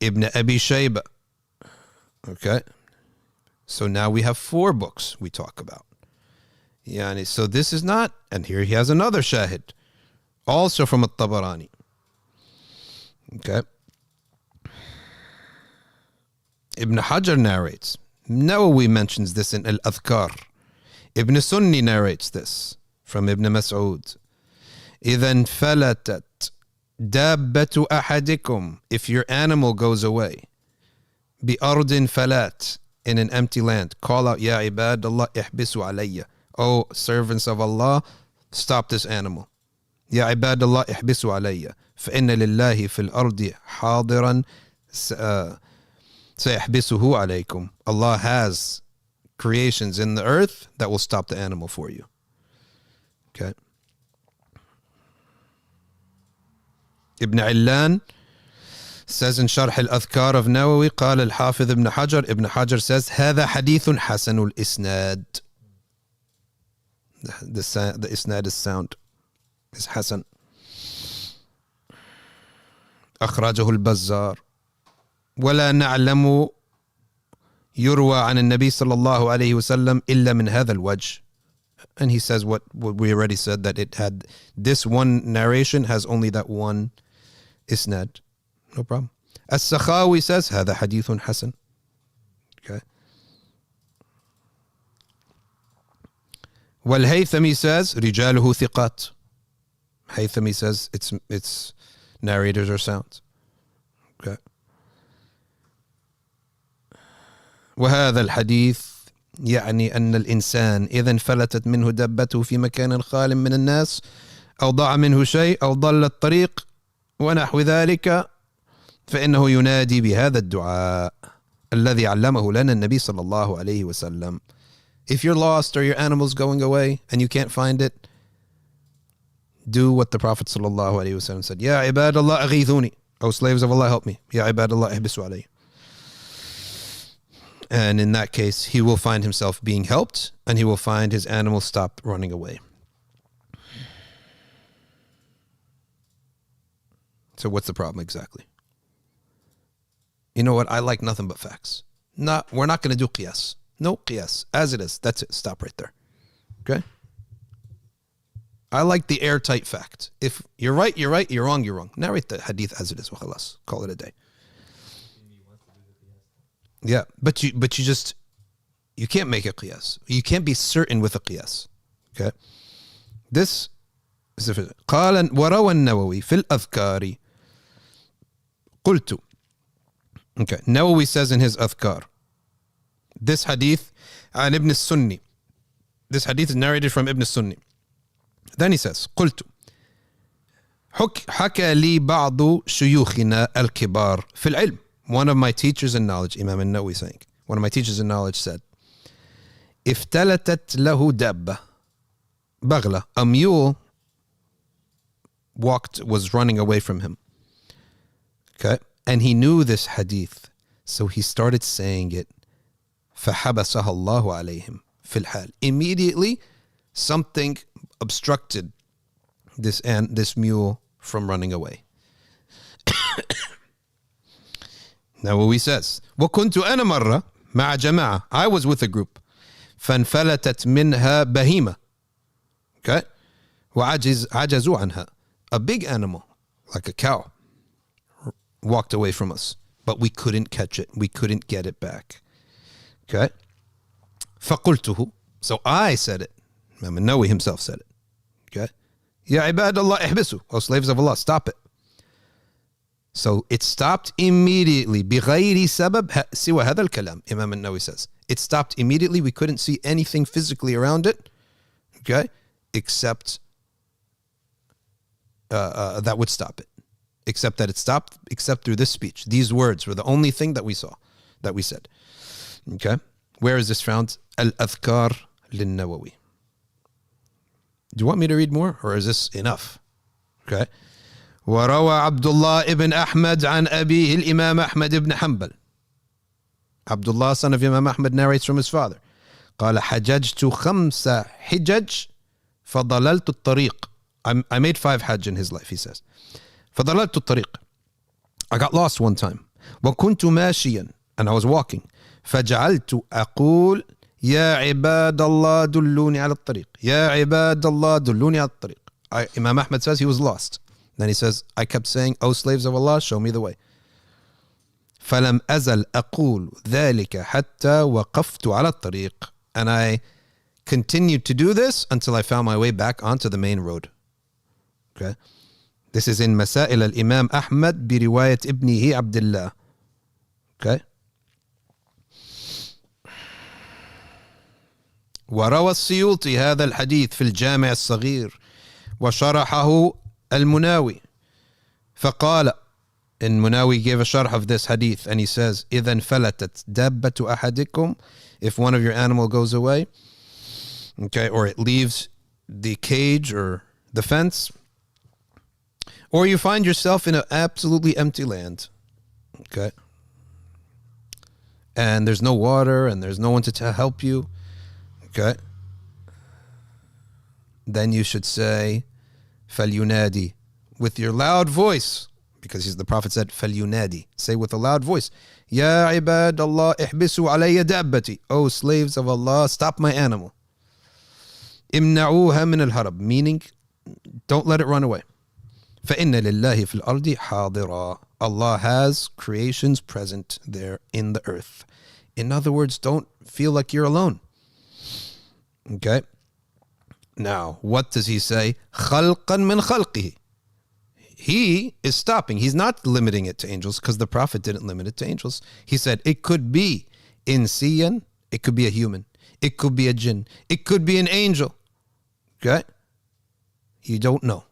Ibn Abi Shayba. Okay, so now we have 4 books we talk about. Yani, so this is not, and here he has another shahid, also from al-Tabarani. Okay. Ibn Hajar narrates. Nawawi mentions this in al-Adhkar. Ibn Sunni narrates this from Ibn Mas'ud. إِذَا انْفَلَتَتْ دَابَّةُ أَحَدِكُمْ, if your animal goes away, بِأَرْضٍ فَلَاتٍ, in an empty land, call out, يَا عِبَادَ اللَّهِ احْبِسُوا عَلَيَّ, O servants of Allah, stop this animal. يَا عِبَادَ اللَّهِ احْبِسُوا عَلَيَّ فَإِنَّ لِلَّهِ فِي الْأَرْضِ حَاضِرًا سَيَحْبِسُهُ عَلَيْكُمْ. Allah has creations in the earth that will stop the animal for you. Okay. Ibn Illan says in Sharh al-Adhkar of Nawawi, قال الحافظ Ibn Hajar, Ibn Hajar says, هذا حديث حسن الإسناد. The isnad is sound, is hasan. أخرجه البزار ولا نعلم يروى عن النبي صلى الله عليه وسلم إلا من هذا الوجه. And he says what we already said, that it had this one narration has only that one isnad. No problem. As-Sakhawi says, هذا حديث حسن. Okay. Wal-Haythami says, رجاله ثقات. Haythami says, its narrators are sound. Okay. وهذا الحديث يعني أن الإنسان إذا انفلتت منه دبته في مكان خال من الناس أو ضاع منه شيء أو ضل الطريق ونحو ذلك فإنه ينادي بهذا الدعاء الذي علمه لنا النبي صلى الله عليه وسلم. If you're lost or your animal's going away and you can't find it, do what the Prophet صلى الله عليه وسلم said. يا عباد الله أغيثوني. O slaves of Allah, help me. يا عباد الله احبسوا علي. And in that case, he will find himself being helped and he will find his animal stop running away. So what's the problem exactly? You know what? I like nothing but facts. We're not going to do qiyas. No qiyas. As it is. That's it. Stop right there. Okay? I like the airtight fact. If you're right, you're right. You're wrong, you're wrong. Narrate the hadith as it is. Khalas. Call it a day. Yeah, but you can't make a qiyas. You can't be certain with a qiyas. Okay? This is قال وروى النووي في الأذكار قلت. Okay, Nawawi says in his Adhkar, this hadith عن ابن السني. This hadith is narrated from Ibn Sunni. Then he says, قلت حكى لي بعض شيوخنا الكبار في العلم. One of my teachers in knowledge, Imam al-Nawawi saying, one of my teachers in knowledge said, افتلتت له دابة بغلة, a mule was running away from him. Okay, and he knew this hadith, so he started saying it. فحبسها الله عليهم في الحال. Immediately, something obstructed this mule from running away. Now what he says, وكنت أنا مرة مع جماعة. I was with a group. فانفلتت منها بهيمة. Okay, وعجزوا عنها. A big animal, like a cow, walked away from us, but we couldn't catch it. We couldn't get it back. Okay, فقلته. So I said it. Imam al-Nawawi himself said it. Okay, يا عباد الله احبسوا. O slaves of Allah, stop it. So it stopped immediately. بغير سبب سوى هذا الكلام. Imam al-Nawawi says it stopped immediately. We couldn't see anything physically around it. Okay, except that would stop it. Except that it stopped. Except through this speech. These words were the only thing that we saw, that we said. Okay, where is this found? Al-Adhkar lin-Nawawi. Do you want me to read more, or is this enough? Okay. وروى عبد الله ابن أحمد عن أبيه الإمام أحمد بن حنبل. Abdullah, son of Imam Ahmad, narrates from his father. قال حججت 5 حجج فضللت الطريق. I made 5 hajj in his life, he says. فضللت الطريق. I got lost one time. وكنت ماشيا, and I was walking. فجعلت أقول يا عباد الله دلوني على الطريق. يا عباد الله دلوني على الطريق. Imam Ahmad says he was lost. Then he says, I kept saying, O slaves of Allah, show me the way. فلم أزل أقول ذلك حتى وقفت على الطريق. And I continued to do this until I found my way back onto the main road. Okay. This is in مسائل الإمام أحمد برواية ابنه عبد الله. Okay. وروى السيوطي هذا الحديث في الجامع الصغير وشرحه المناوي. فقال, and Munawi gave a sharh of this hadith, and he says, إذا انفلتت دابة أحدكم, if one of your animal goes away, okay, or it leaves the cage or the fence, or you find yourself in an absolutely empty land, okay, and there's no water and there's no one to help you, okay, then you should say فَلْيُنَادِي, with your loud voice, because the Prophet said فَلْيُنَادِي, say with a loud voice, يَا عِبَادَ اللَّهِ احْبِسُوا عَلَيَّ دَابَّتِي, O slaves of Allah, stop my animal. إِمْنَعُوهَا مِنَ الْهَرَبِ, meaning don't let it run away. فَإِنَّ لِلَّهِ فِي الْأَرْضِ حَاضِرًا, Allah has creations present there in the earth. In other words, don't feel like you're alone. Okay? Now, what does he say? خَلْقًا مِنْ خَلْقِهِ. He is stopping. He's not limiting it to angels because the Prophet didn't limit it to angels. He said it could be insiyan, it could be a human, it could be a jinn, it could be an angel. Okay? You don't know.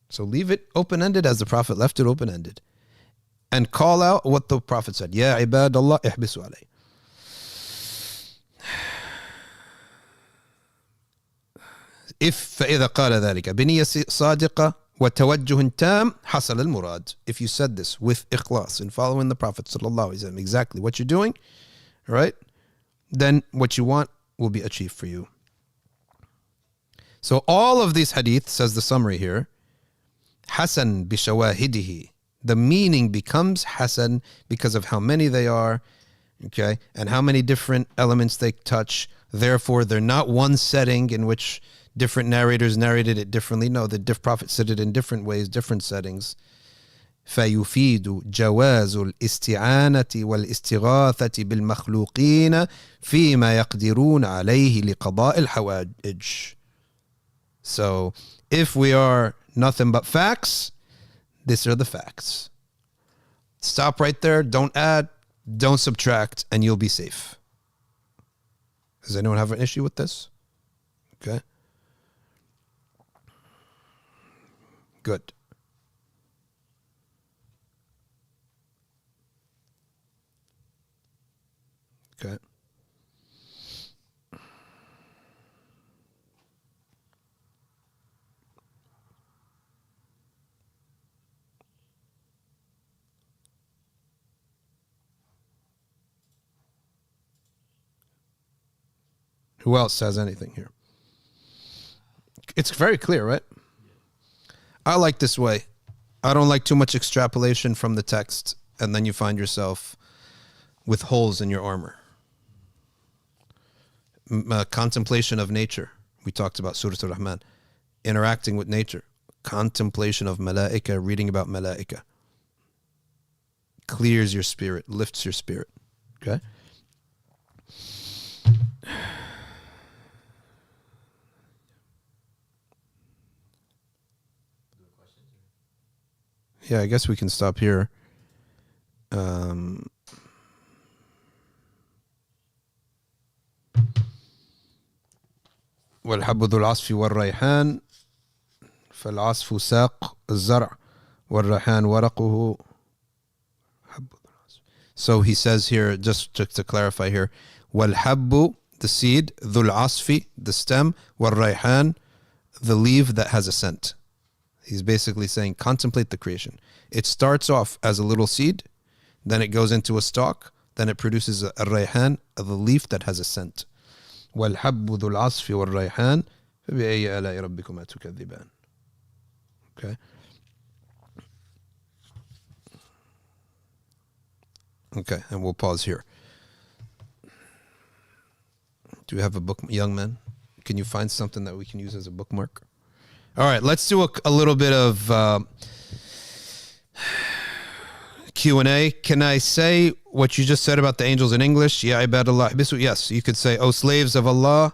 So leave it open-ended as the Prophet left it open-ended. And call out what the Prophet said. Ya ibadallah ihbisu alayh. If فإذا قال ذلك بنية صادقة وتوجه تام حصل المراد. If you said this with ikhlas and following the Prophet sallallahu alaihi wasallam exactly what you're doing, right? Then what you want will be achieved for you. So all of these hadith, says the summary here, Hasan bishawahidihi. The meaning becomes Hasan because of how many they are, okay, and how many different elements they touch. Therefore, they're not one setting in which different narrators narrated it differently. No, the Prophet said it in different ways, different settings. فيفيد جواز الاستعانة والاستغاثة بالمخلوقين فيما يقدرون عليه لقضاء الحوائج. So, if we are nothing but facts, these are the facts. Stop right there. Don't add, don't subtract, and you'll be safe. Does anyone have an issue with this? Okay. Good. Okay. Who else says anything here? It's very clear, right? I like this way. I don't like too much extrapolation from the text, and then you find yourself with holes in your armor. Contemplation of nature. We talked about Surat al-Rahman. Interacting with nature. Contemplation of malaika, reading about malaika. Clears your spirit, lifts your spirit. Okay? Yeah, I guess we can stop here. والحب ذو العصف والريحان فالعصف ساق الزرع والريحان ورقه حب ذو العصف. So he says here, just to clarify here, والحب, the seed, ذو العصف, the stem, والريحان, the leaf that has a scent. He's basically saying, contemplate the creation. It starts off as a little seed, then it goes into a stalk, then it produces a rayhan, the leaf that has a scent. وَالْحَبُّ ذُو الْعَصْفِ وَالرَّيْحَانِ فَبِأَيِّ آلَاءِ رَبِّكُمَا تُكَذِّبَانِ. Okay. Okay, and we'll pause here. Do you have a book, young man? Can you find something that we can use as a bookmark? All right, let's do a little bit of Q&A. Can I say what you just said about the angels in English? Ya ibadallah ihbisu. Yes, you could say, "Oh slaves of Allah,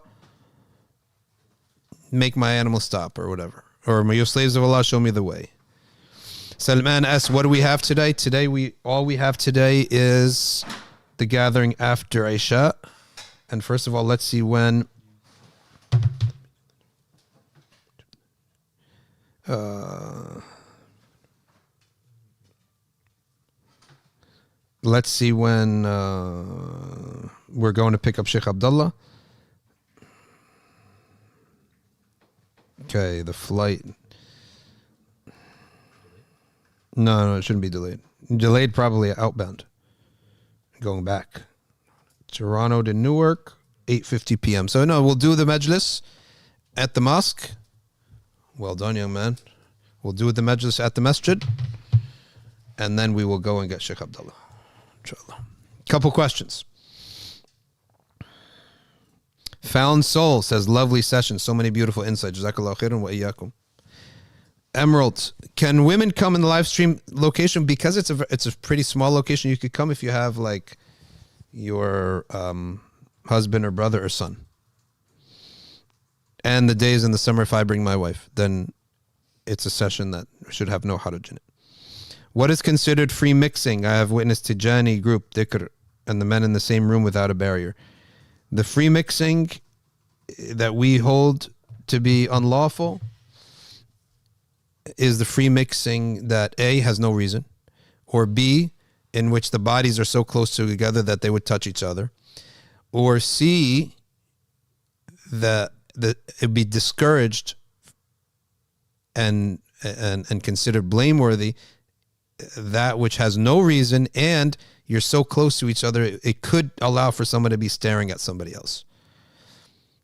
make my animal stop," or whatever. Or, "You slaves of Allah, show me the way." Salman asks, what do we have today? Today, all we have today is the gathering after Isha. And first of all, let's see when... let's see when we're going to pick up Sheikh Abdullah. Okay, the flight. No, it shouldn't be delayed. Delayed probably outbound. Going back. Toronto to Newark, 8:50 p.m. So no, we'll do the majlis at the mosque. Well done, young man. We'll do the majlis at the masjid, and then we will go and get Sheikh Abdullah. Inshallah. Couple questions. Found Soul says, lovely session, so many beautiful insights. Jazakallah khairan wa iyyakum. Emerald, can women come in the live stream location? Because it's a pretty small location. You could come if you have like your husband or brother or son. And the days in the summer, if I bring my wife, then it's a session that should have no haraj in it. What is considered free mixing? I have witnessed Tijani group, dhikr, and the men in the same room without a barrier. The free mixing that we hold to be unlawful is the free mixing that A, has no reason, or B, in which the bodies are so close together that they would touch each other, or C, that it'd be discouraged and considered blameworthy, that which has no reason and you're so close to each other, it could allow for someone to be staring at somebody else.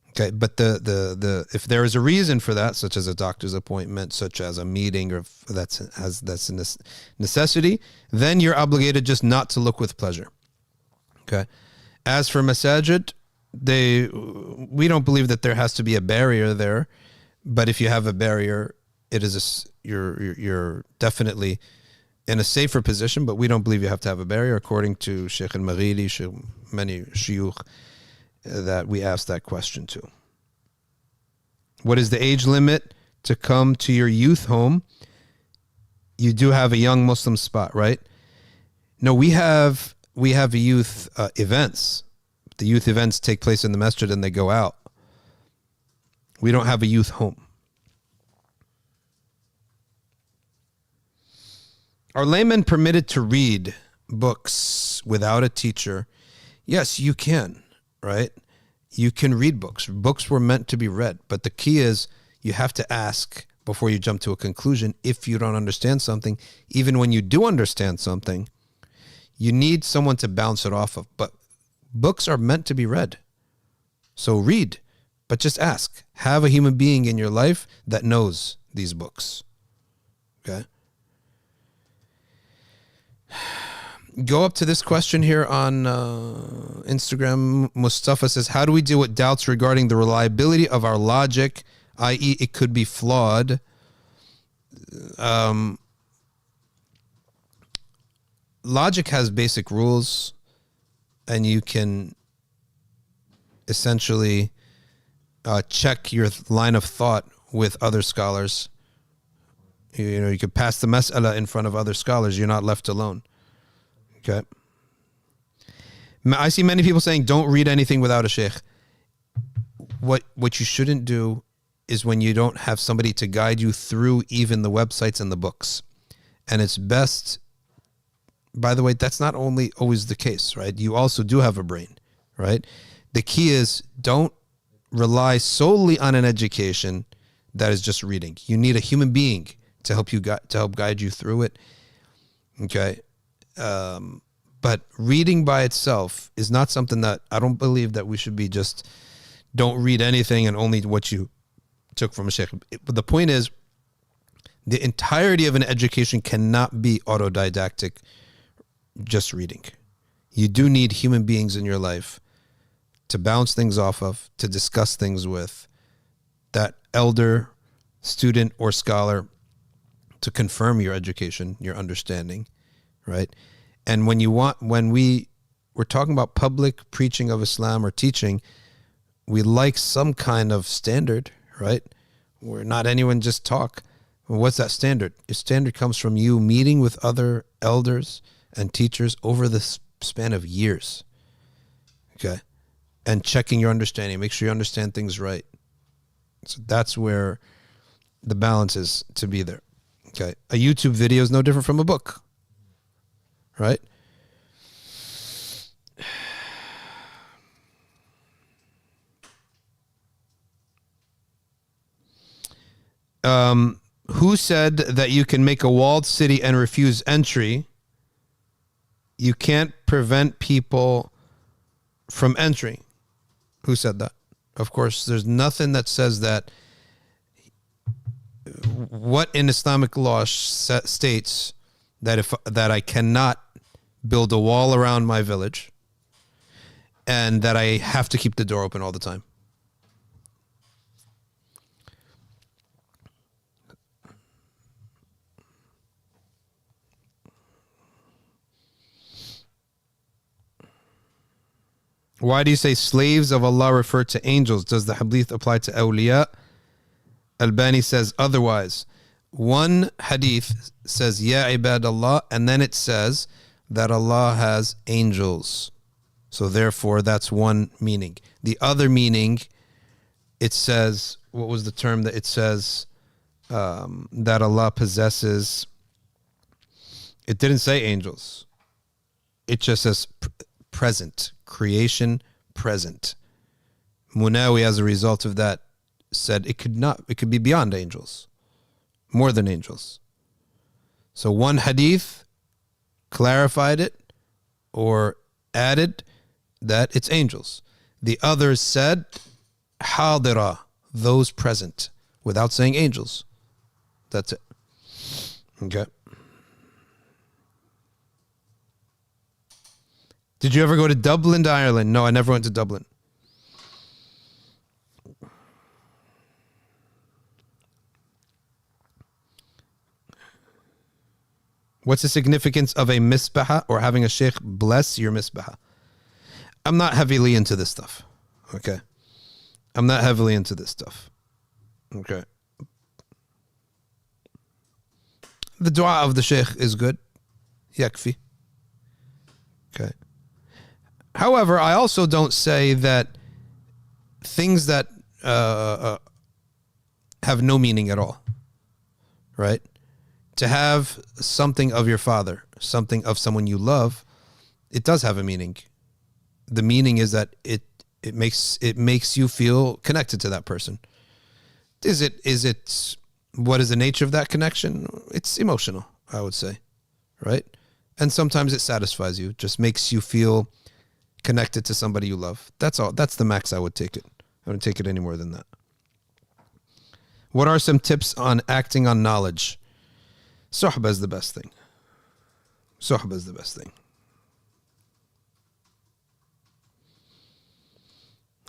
Okay, but the if there is a reason for that, such as a doctor's appointment, such as a meeting, or that's a necessity, then you're obligated just not to look with pleasure. Okay. As for masajid, we don't believe that there has to be a barrier there, but if you have a barrier, it is you're definitely in a safer position. But we don't believe you have to have a barrier, according to Sheikh al-Maghili, many shuyukh that we asked that question to. What is the age limit to come to your youth home? You do have a young Muslim spot, right? No, we have a youth events. The youth events take place in the masjid and they go out. We don't have a youth home. Are laymen permitted to read books without a teacher? Yes, you can, right? You can read books. Books were meant to be read, but the key is you have to ask before you jump to a conclusion. If you don't understand something, even when you do understand something, you need someone to bounce it off of. But books are meant to be read. So read, but just ask. Have a human being in your life that knows these books. Okay? Go up to this question here on Instagram. Mustafa says, how do we deal with doubts regarding the reliability of our logic, i.e. it could be flawed? Logic has basic rules, and you can essentially check your line of thought with other scholars. You know, you could pass the mas'ala in front of other scholars. You're not left alone. Okay. I see many people saying, don't read anything without a sheikh. What you shouldn't do is when you don't have somebody to guide you through even the websites and the books. And it's best, by the way, that's not only always the case, right? You also do have a brain, right? The key is don't rely solely on an education that is just reading. You need a human being to help guide you through it. Okay. But reading by itself is not something that I don't believe that we should be just don't read anything and only what you took from a sheikh. But the point is, the entirety of an education cannot be autodidactic, just reading. You do need human beings in your life to bounce things off of, to discuss things with, that elder, student, or scholar to confirm your education, your understanding, right? And when we're talking about public preaching of Islam or teaching, we like some kind of standard, right? Where not anyone just talk. Well, what's that standard? Your standard comes from you meeting with other elders and teachers over the span of years, okay? And checking your understanding, make sure you understand things right. So that's where the balance is to be there, okay? A YouTube video is no different from a book, right? Who said that you can make a walled city and refuse entry? You can't prevent people from entering. Who said that? Of course, there's nothing that says that. What in Islamic law states that I cannot build a wall around my village and that I have to keep the door open all the time? Why do you say slaves of Allah refer to angels? Does the hadith apply to awliya? Albani says otherwise. One hadith says, Ya ibad Allah, and then it says that Allah has angels. So therefore, that's one meaning. The other meaning, it says, what was the term that it says that Allah possesses? It didn't say angels. It just says present, creation, present. Munawi, as a result of that, said it could be beyond angels, more than angels. So one hadith clarified it or added that it's angels. The others said Hadra, those present, without saying angels. That's it. Okay. Did you ever go to Dublin, to Ireland? No, I never went to Dublin. What's the significance of a misbah or having a sheikh bless your misbah? I'm not heavily into this stuff. Okay. I'm not heavily into this stuff. Okay. The dua of the sheikh is good. Yakfi. Okay. However, I also don't say that things that have no meaning at all. Right? To have something of your father, something of someone you love, it does have a meaning. The meaning is that it makes you feel connected to that person. Is it what is the nature of that connection? It's emotional, I would say. Right? And sometimes it satisfies you, just makes you feel connected to somebody you love. That's all. That's the max I would take it. I wouldn't take it any more than that. What are some tips on acting on knowledge? Suhbah is the best thing. Suhbah is the best thing.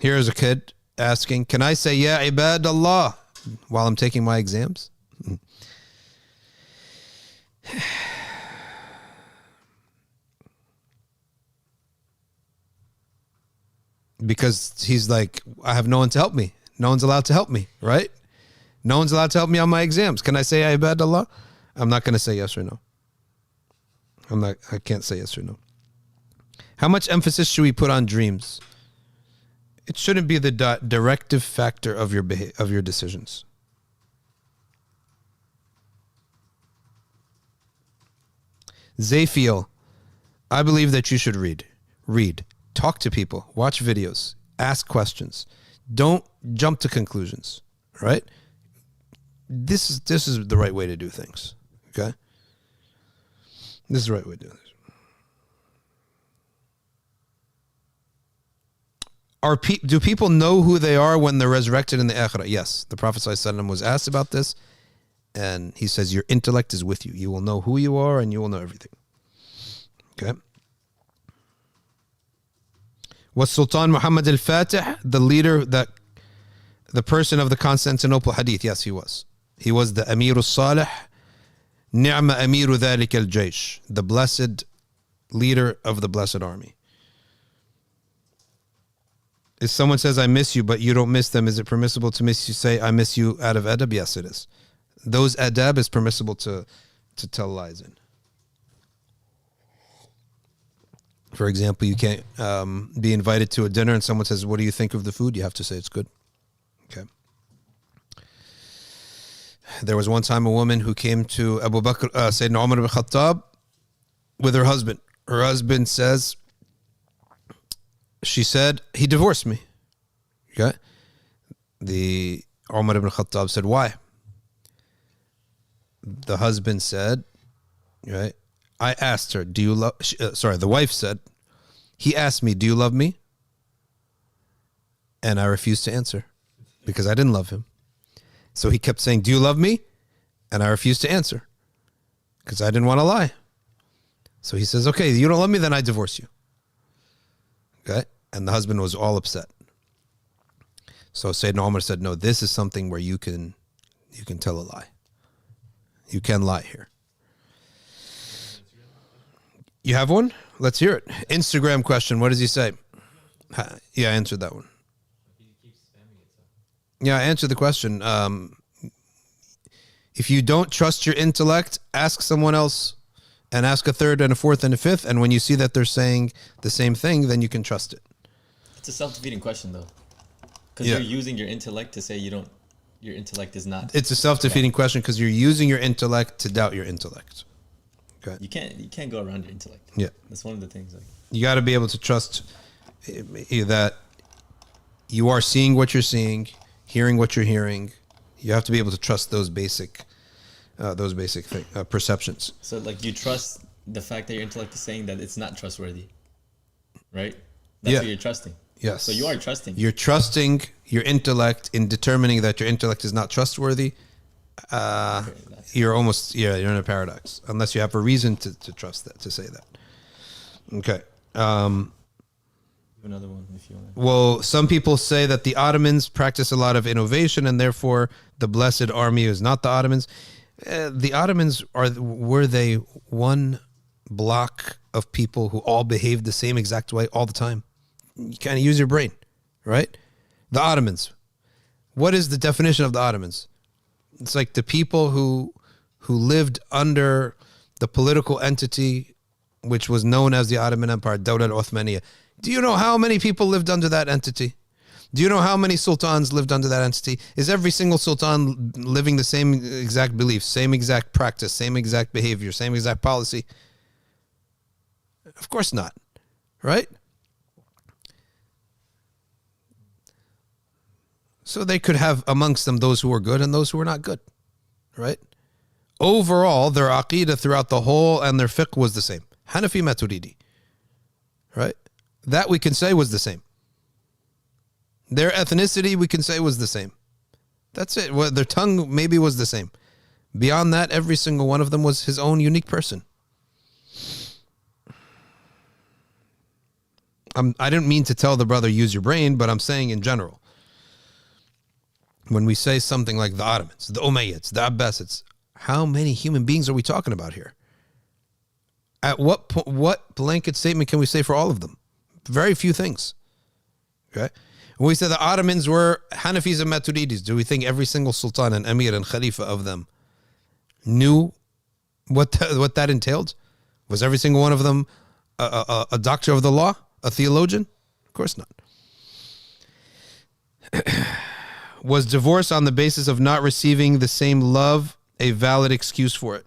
Here's a kid asking, can I say Ya ibad Allah while I'm taking my exams? Because he's like, I have no one to help me. No one's allowed to help me, right? No one's allowed to help me on my exams. Can I say Ya ibad Allah? I'm not going to say yes or no. I can't say yes or no. How much emphasis should we put on dreams? It shouldn't be the directive factor of your decisions. Zayfiel, I believe that you should read, talk to people, watch videos, ask questions. Don't jump to conclusions, right? This is the right way to do things. Okay? This is the right way to do this. Do people know who they are when they're resurrected in the akhirah? Yes. The Prophet ﷺ was asked about this, and he says, your intellect is with you. You will know who you are, and you will know everything. Okay? Was Sultan Muhammad al-Fatih the leader, the person of the Constantinople Hadith? Yes, he was. He was the Amir al-Salih, Ni'ma Amiru Dhalik al-Jaysh, the blessed leader of the blessed army. If someone says, I miss you, but you don't miss them, is it permissible to say, I miss you out of adab? Yes, it is. Those adab is permissible to tell lies in. For example, you can't be invited to a dinner and someone says, what do you think of the food? You have to say it's good. Okay. There was one time a woman who came to Abu Bakr, Sayyiduna Umar ibn Khattab, with her husband. Her husband says, she said, he divorced me. Okay. The Umar ibn Khattab said, why? The husband said, right, I asked her, do you love, the wife said, he asked me, do you love me? And I refused to answer because I didn't love him. So he kept saying, do you love me? And I refused to answer because I didn't want to lie. So he says, okay, you don't love me, then I divorce you. Okay? And the husband was all upset. So Sayyidina Umar said, no, this is something where you can tell a lie. You can lie here. You have one? Let's hear it. Instagram question. What does he say? Yeah, I answered that one. He keeps spamming it. So. Yeah, I answered the question. If you don't trust your intellect, ask someone else and ask a third and a fourth and a fifth. And when you see that they're saying the same thing, then you can trust it. It's a self-defeating question, though. Because you're using your intellect to say your intellect is not. It's a self-defeating question because you're using your intellect to doubt your intellect. Okay. You can't go around your intellect. Yeah. That's one of the things. Like, you got to be able to trust that you are seeing what you're seeing, hearing what you're hearing. You have to be able to trust those basic perceptions. So, like, you trust the fact that your intellect is saying that it's not trustworthy, right? That's what you're trusting. Yes. So you are trusting. You're trusting your intellect in determining that your intellect is not trustworthy. You're in a paradox unless you have a reason to trust that, to say that. Okay. Another one if you want. Well, some people say that the Ottomans practice a lot of innovation and therefore the Blessed Army is not the Ottomans. The Ottomans were they one block of people who all behaved the same exact way all the time? You kind of use your brain, right? The Ottomans. What is the definition of the Ottomans? It's like the people who lived under the political entity which was known as the Ottoman Empire, Dawla al-Uthmaniyya. Do you know how many people lived under that entity? Do you know how many sultans lived under that entity? Is every single sultan living the same exact beliefs, same exact practice, same exact behavior, same exact policy? Of course not, right? So they could have amongst them those who were good and those who were not good, right? Overall, their aqeedah throughout the whole and their fiqh was the same. Hanafi Maturidi, right? That we can say was the same. Their ethnicity we can say was the same. That's it. Well, their tongue maybe was the same. Beyond that, every single one of them was his own unique person. I didn't mean to tell the brother use your brain, but I'm saying in general. When we say something like the Ottomans, the Umayyads, the Abbasids, how many human beings are we talking about here? At what blanket statement can we say for all of them? Very few things. Okay. When we say the Ottomans were Hanafis and Maturidis, do we think every single sultan and emir and khalifa of them knew what that entailed? Was every single one of them a doctor of the law, a theologian? Of course not. Was divorce on the basis of not receiving the same love a valid excuse for it?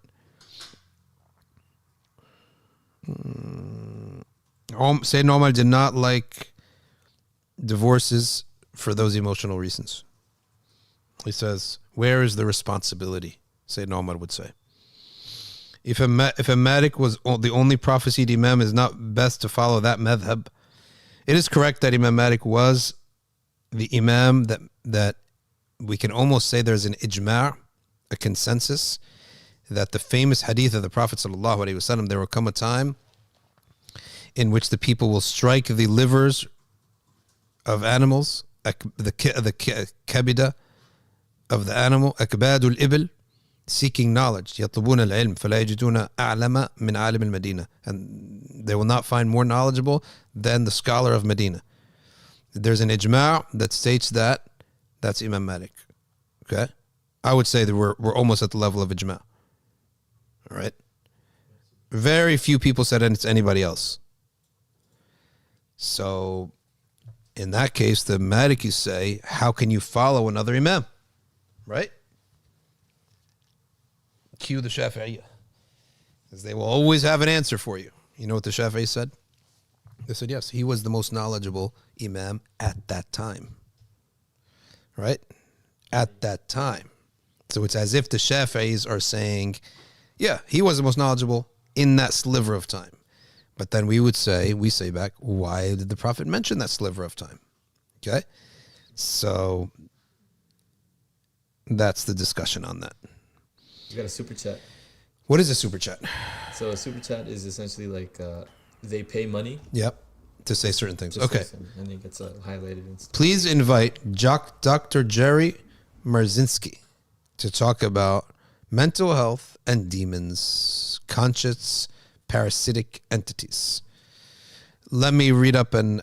Sayyiduna Umar did not like divorces for those emotional reasons. He says, where is the responsibility? Sayyiduna Umar would say. If a Malik was the only prophesied Imam, is not best to follow that madhab. It is correct that Imam Malik was the Imam that we can almost say there's an ijma', a consensus, that the famous hadith of the Prophet ﷺ, there will come a time in which the people will strike the livers of animals, the kabida of the animal, akbadul ibil, seeking knowledge, يطلبون العلم فلا يجدون أعلم من عالم المدينة, and they will not find more knowledgeable than the scholar of Medina. There's an ijma' that states that. That's Imam Malik. Okay, I would say that we're almost at the level of ijma'. All right, very few people said it's anybody else. So, in that case, the Malikis say, how can you follow another Imam? Right? Cue the Shafi'iyya, because they will always have an answer for you. You know what the Shafi'i said? They said, yes, he was the most knowledgeable Imam at that time. Right? At that time. So it's as if the Shafi'is are saying, yeah, he was the most knowledgeable in that sliver of time. But then we say back, why did the Prophet mention that sliver of time? Okay? So that's the discussion on that. You got a super chat. What is a super chat? So a super chat is essentially like they pay money. Yep. To say certain things. Okay. And it gets highlighted and stuff. Please invite Dr. Jerry Marzinski to talk about mental health and demons, conscious, parasitic entities. let me read up and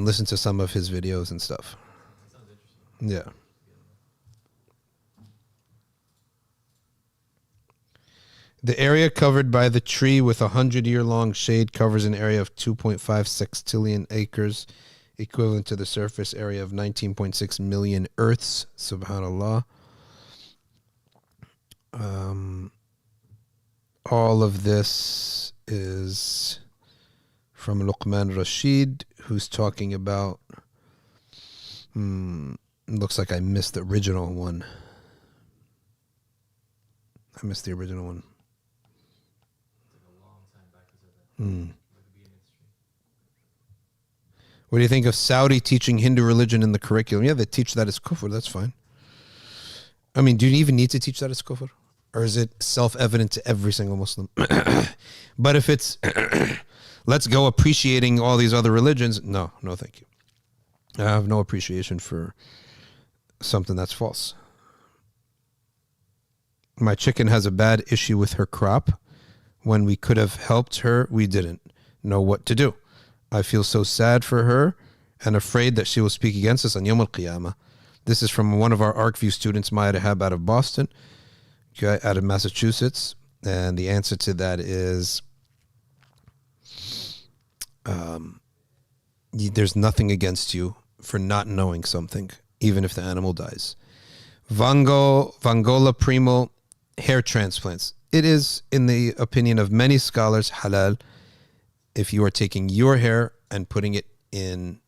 listen to some of his videos and stuff. That sounds interesting. Yeah. The area covered by the tree with 100-year-long shade covers an area of 2.5 sextillion acres, equivalent to the surface area of 19.6 million Earths. Subhanallah. All of this is from Luqman Rashid, who's talking about... looks like I missed the original one. I missed the original one. What do you think of Saudi teaching Hindu religion in the curriculum? Yeah, they teach that as kufr. That's fine. I mean, do you even need to teach that as kufr? Or is it self-evident to every single Muslim? But if it's, let's go appreciating all these other religions, no, thank you. I have no appreciation for something that's false. My chicken has a bad issue with her crop. When we could have helped her, we didn't know what to do. I feel so sad for her and afraid that she will speak against us on Yawm al-Qiyamah. This is from one of our ArcView students, Maya Rahab, out of Boston, okay, out of Massachusetts. And the answer to that is there's nothing against you for not knowing something, even if the animal dies. Vangola Primo, hair transplants. It is, in the opinion of many scholars, halal if you are taking your hair and putting it in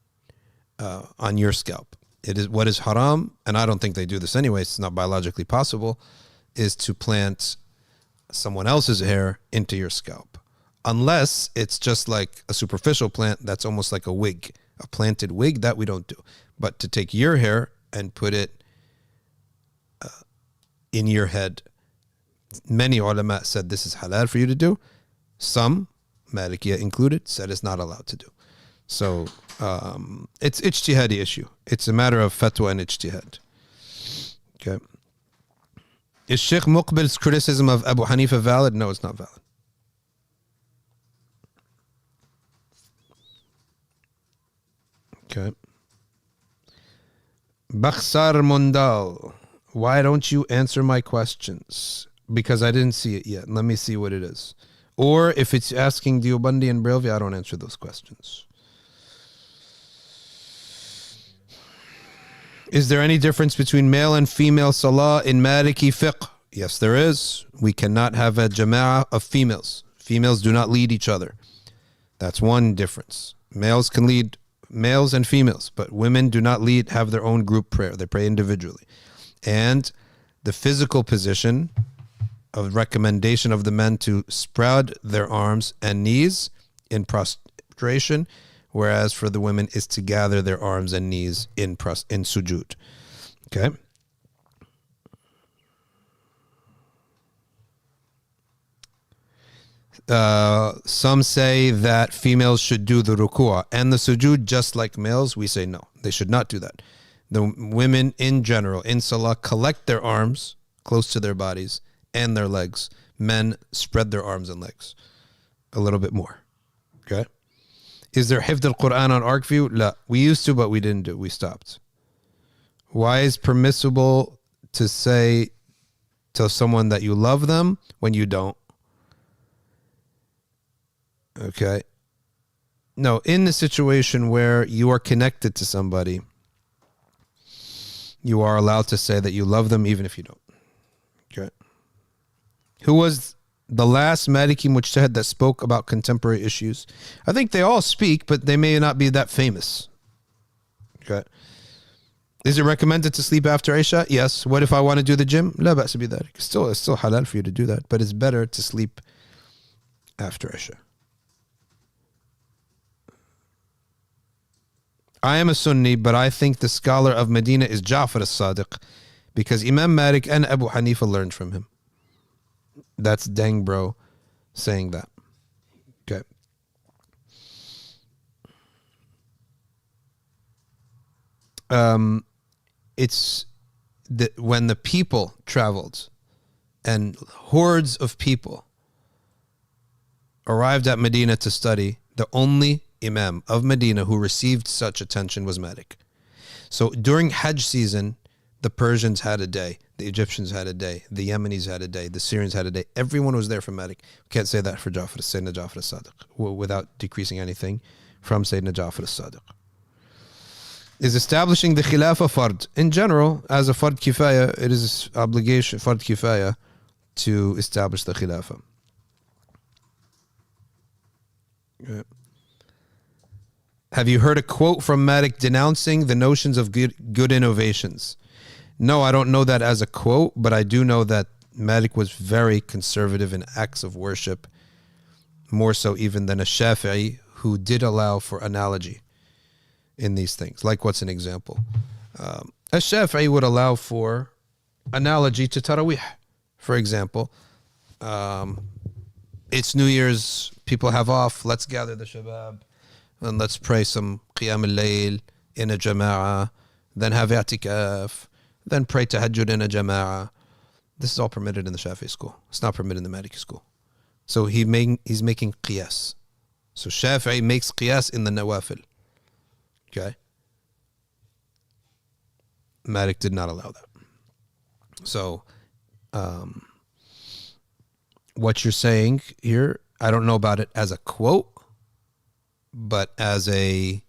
on your scalp. It is what is haram, and I don't think they do this anyway, it's not biologically possible, is to plant someone else's hair into your scalp. Unless it's just like a superficial plant that's almost like a wig, a planted wig, that we don't do. But to take your hair and put it in your head, many ulama said this is halal for you to do. Some, Malikiya included, said it's not allowed to do. So it's ijtihadi issue. It's a matter of fatwa and ijtihad. Okay. Is Sheikh Muqbil's criticism of Abu Hanifa valid? No, it's not valid. Okay. Bakhsar Mundal, why don't you answer my questions? Because I didn't see it yet. Let me see what it is. Or if it's asking Deobandi and Brelvi, I don't answer those questions. Is there any difference between male and female salah in Maliki fiqh? Yes, there is. We cannot have a jama'ah of females. Females do not lead each other. That's one difference. Males can lead males and females, but women do not have their own group prayer. They pray individually. And the physical position of recommendation of the men to spread their arms and knees in prostration, whereas for the women is to gather their arms and knees in sujood. Okay. Some say that females should do the ruku'ah and the sujood just like males. We say no, they should not do that. The women in general in salah collect their arms close to their bodies and their legs. Men spread their arms and legs a little bit more. Okay. Is there hifd al-Quran on ArcView? La. We used to, but we didn't do. We stopped. Why is permissible to say to someone that you love them when you don't? Okay. No, in the situation where you are connected to somebody, you are allowed to say that you love them even if you don't. Okay. Who was the last Maliki Mujtahid that spoke about contemporary issues? I think they all speak, but they may not be that famous. Okay. Is it recommended to sleep after Isha? Yes. What if I want to do the gym? La ba'sa bi dhalik. It's still halal for you to do that, but it's better to sleep after Isha. I am a Sunni, but I think the scholar of Medina is Jafar as-Sadiq because Imam Malik and Abu Hanifa learned from him. That's dang bro saying that. Okay. It's when the people traveled and hordes of people arrived at Medina to study, the only Imam of Medina who received such attention was Malik. So during Hajj season, the Persians had a day, the Egyptians had a day, the Yemenis had a day, the Syrians had a day. Everyone was there for Malik. We can't say that for Jafar, Sayyidina Jafar as-Sadiq, without decreasing anything from Sayyidina Jafar as-Sadiq. Is establishing the Khilafah fard. In general, as a fard kifaya, it is obligation, fard kifaya, to establish the Khilafah. Yeah. Have you heard a quote from Malik denouncing the notions of good innovations? No, I don't know that as a quote, but I do know that Malik was very conservative in acts of worship, more so even than a Shafi'i who did allow for analogy in these things. Like what's an example? A Shafi'i would allow for analogy to Taraweeh. For example, it's New Year's, people have off, let's gather the shabab and let's pray some Qiyam al-Layl in a jama'ah, then have i'tikaf, then pray tahajjud in a jama'ah. This is all permitted in the Shafi'i school. It's not permitted in the Maliki school. So he's making qiyas. So Shafi'i makes qiyas in the nawafil. Okay? Malik did not allow that. So, what you're saying here, I don't know about it as a quote, but as a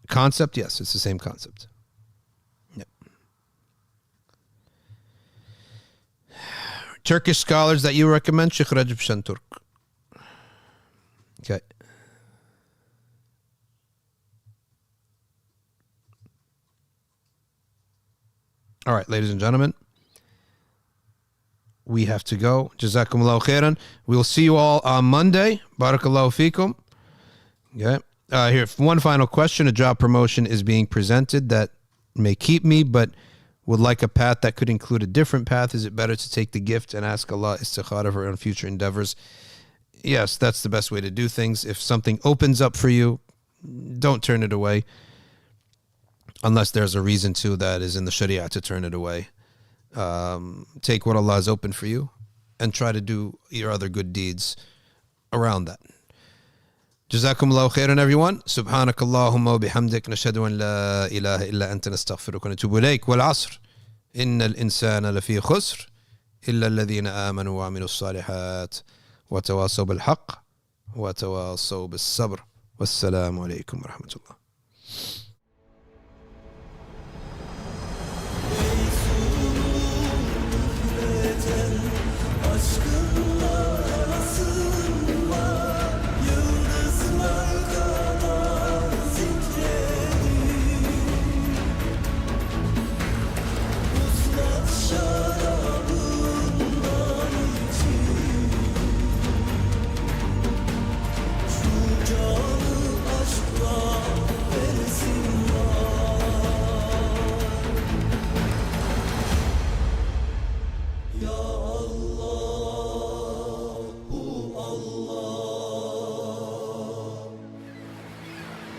concept, yes, it's the same concept. Yep. Turkish scholars that you recommend, Sheikh Rajab Shanturk. Okay. All right, ladies and gentlemen, we have to go. Jazakumullahu khairan. We'll see you all on Monday. Barakallahu feekum. Okay. Here, one final question. A job promotion is being presented that may keep me, but would like a path that could include a different path. Is it better to take the gift and ask Allah istikhara for on future endeavors? Yes, that's the best way to do things. If something opens up for you, don't turn it away. Unless there's a reason to that is in the Sharia to turn it away. Take what Allah has opened for you and try to do your other good deeds around that. Jazakumullahu khairan, everyone. Subhanakallahumma wa bihamdik. Nashhadu an la ilaha illa anta nastaghfiruka wa natubu ilayk. Wal asr. Inna al-insana lafi khusr. Illa alladhina amanu wa amilu as-salihat. Wa tawasaw bil haqq. Wa tawasaw bis sabr. Wassalamu alaykum wa rahmatullah.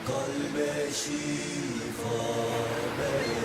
Kalbe şifa ver.